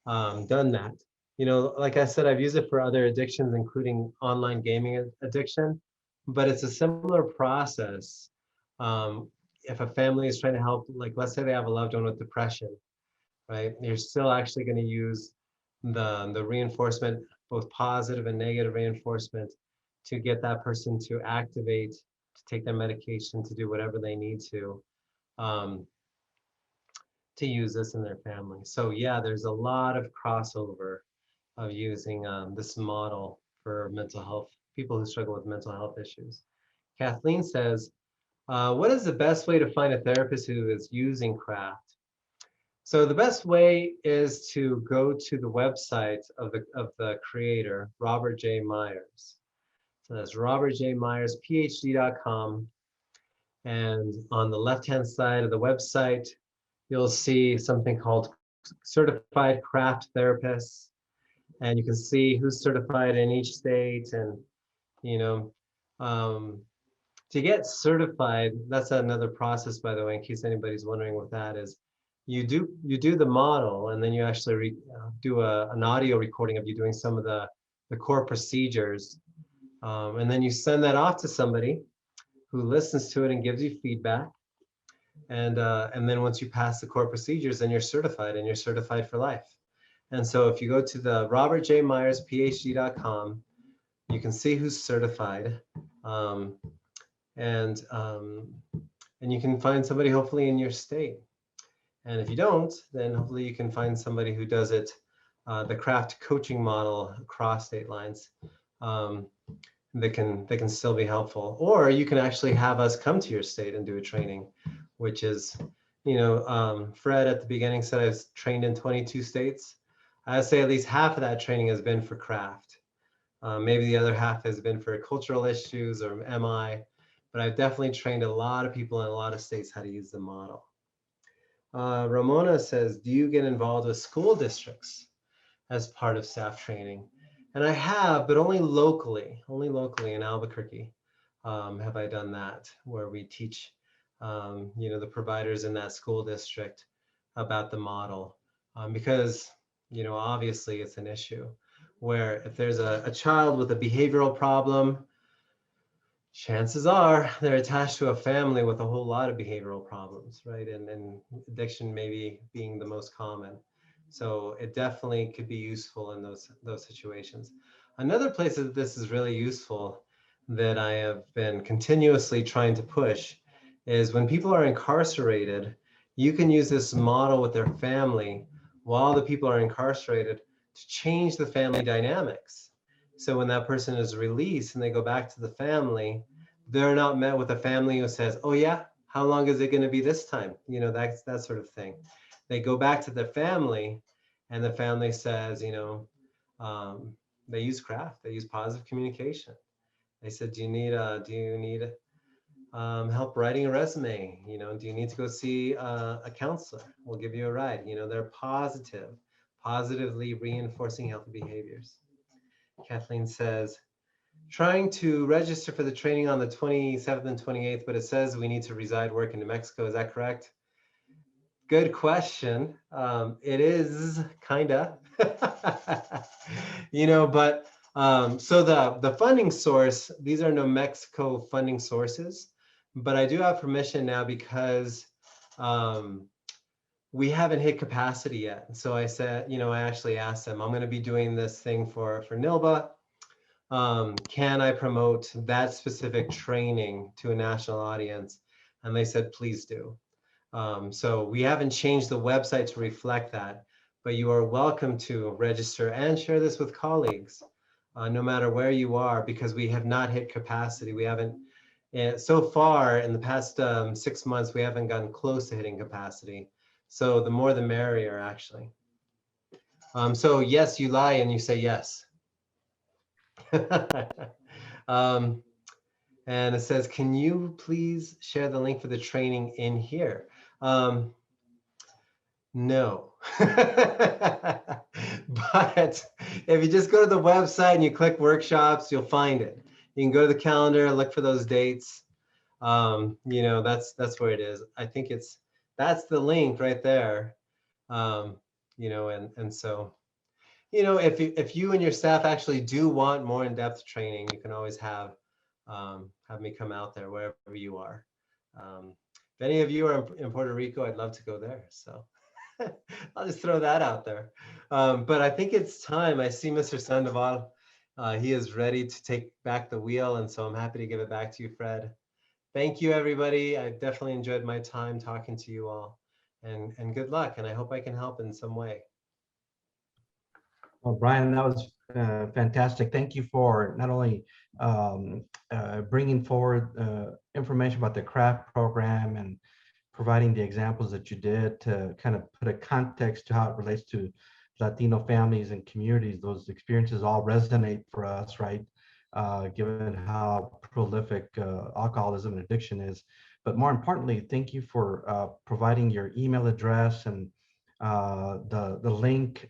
done that. Like I said, I've used it for other addictions, including online gaming addiction, but it's a similar process. If a family is trying to help, like let's say they have a loved one with depression, right? You're still actually going to use the reinforcement, both positive and negative reinforcement, to get that person to activate, to take their medication, to do whatever they need to use this in their family. So yeah, there's a lot of crossover of using this model for mental health, people who struggle with mental health issues. Kathleen says, what is the best way to find a therapist who is using craft? So the best way is to go to the website of the creator, Robert J. Meyers. So that's robertjmyersphd.com. And on the left-hand side of the website, you'll see something called Certified Craft Therapists. And you can see who's certified in each state. And, to get certified, that's another process, by the way, in case anybody's wondering what that is. You do the model, and then you actually do an audio recording of you doing some of the core procedures. And then you send that off to somebody who listens to it and gives you feedback. And then once you pass the core procedures, then you're certified, and you're certified for life. And so if you go to the robertjmyersphd.com, you can see who's certified. And you can find somebody hopefully in your state. And if you don't, then hopefully you can find somebody who does it, the craft coaching model across state lines. They can still be helpful. Or you can actually have us come to your state and do a training, which is, Fred at the beginning said I was trained in 22 states. I'd say at least half of that training has been for craft. Maybe the other half has been for cultural issues or MI, but I've definitely trained a lot of people in a lot of states how to use the model. Ramona says, do you get involved with school districts as part of staff training? And I have, but only locally in Albuquerque have I done that, where we teach, the providers in that school district about the model, because, obviously it's an issue where if there's a child with a behavioral problem, chances are they're attached to a family with a whole lot of behavioral problems, right? And addiction maybe being the most common. So it definitely could be useful in those situations. Another place that this is really useful that I have been continuously trying to push is when people are incarcerated, you can use this model with their family while the people are incarcerated to change the family dynamics. So when that person is released and they go back to the family, they're not met with a family who says, oh yeah, how long is it going to be this time? That sort of thing. They go back to their family and the family says, they use craft, they use positive communication. They said, do you need help writing a resume? Do you need to go see a counselor? We'll give you a ride. They're positively reinforcing healthy behaviors. Kathleen says, trying to register for the training on the 27th and 28th, but it says we need to reside, work in New Mexico. Is that correct? Good question. It is kinda, but so the funding source, these are New Mexico funding sources, but I do have permission now because we haven't hit capacity yet. So I said, I actually asked them, I'm going to be doing this thing for NILBA. Can I promote that specific training to a national audience? And they said, please do. So we haven't changed the website to reflect that, but you are welcome to register and share this with colleagues, no matter where you are, because we have not hit capacity. We haven't, so far in the past 6 months, we haven't gotten close to hitting capacity. So the more the merrier, actually. So yes, you lie and you say yes. And it says, can you please share the link for the training in here? No. But if you just go to the website and you click workshops, you'll find it. You can go to the calendar, look for those dates. You know, that's where it is. I think that's the link right there. You know, and so, you know, if you and your staff actually do want more in-depth training, you can always have me come out there wherever you are. If any of you are in Puerto Rico, I'd love to go there. So I'll just throw that out there. But I think it's time. I see Mr. Sandoval. He is ready to take back the wheel. And so I'm happy to give it back to you, Fred. Thank you, everybody. I definitely enjoyed my time talking to you all. And good luck. And I hope I can help in some way. Well, Brian, that was fantastic. Thank you for not only bringing forward information about the CRAFT program and providing the examples that you did to kind of put a context to how it relates to Latino families and communities. Those experiences all resonate for us, right? Given how prolific alcoholism and addiction is. But more importantly, thank you for providing your email address and the link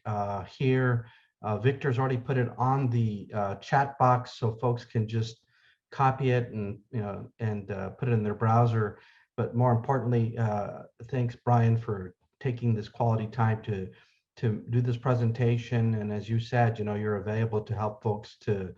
here. Victor's already put it on the chat box, so folks can just copy it and put it in their browser. But more importantly, thanks, Brian, for taking this quality time to do this presentation. And as you said, you know, you're available to help folks to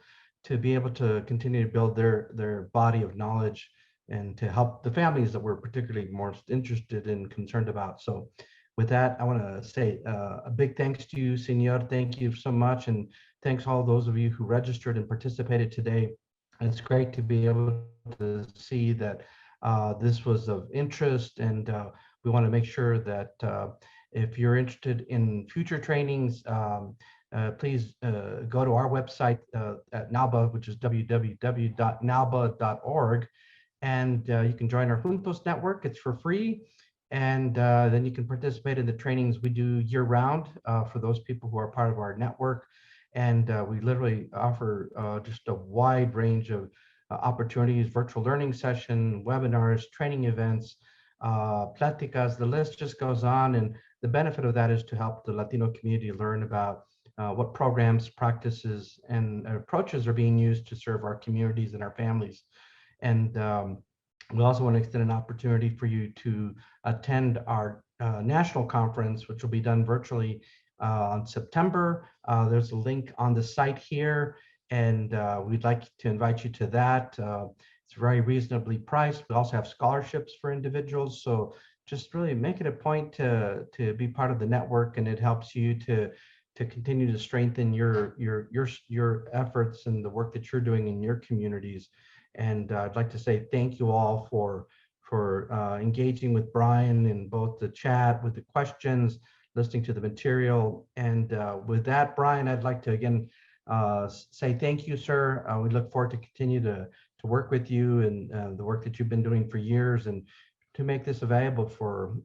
be able to continue to build their body of knowledge and to help the families that we're particularly most interested and concerned about. So with that, I want to say a big thanks to you, Senor. Thank you so much. And thanks all those of you who registered and participated today. It's great to be able to see that this was of interest, and we want to make sure that if you're interested in future trainings, please go to our website at NALBA, which is www.nalba.org, and you can join our Juntos network. It's for free, and then you can participate in the trainings we do year-round for those people who are part of our network. And we literally offer just a wide range of opportunities, virtual learning session, webinars, training events, pláticas, the list just goes on. And the benefit of that is to help the Latino community learn about what programs, practices, and approaches are being used to serve our communities and our families. And we also want to extend an opportunity for you to attend our national conference, which will be done virtually on September. There's a link on the site here, and we'd like to invite you to that. It's very reasonably priced. We also have scholarships for individuals. So just really make it a point to be part of the network, and it helps you to continue to strengthen your efforts and the work that you're doing in your communities. And I'd like to say thank you all for engaging with Brian in both the chat, with the questions, listening to the material. And with that, Brian, I'd like to again say thank you, sir. We look forward to continue to work with you and the work that you've been doing for years, and to make this available for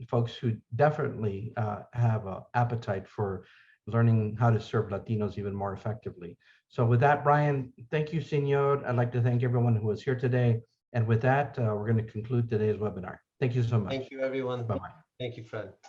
folks who definitely have an appetite for learning how to serve Latinos even more effectively. So with that, Brian, thank you, Senor. I'd like to thank everyone who was here today. And with that, we're going to conclude today's webinar. Thank you so much. Thank you, everyone. Bye-bye. Thank you, Fred.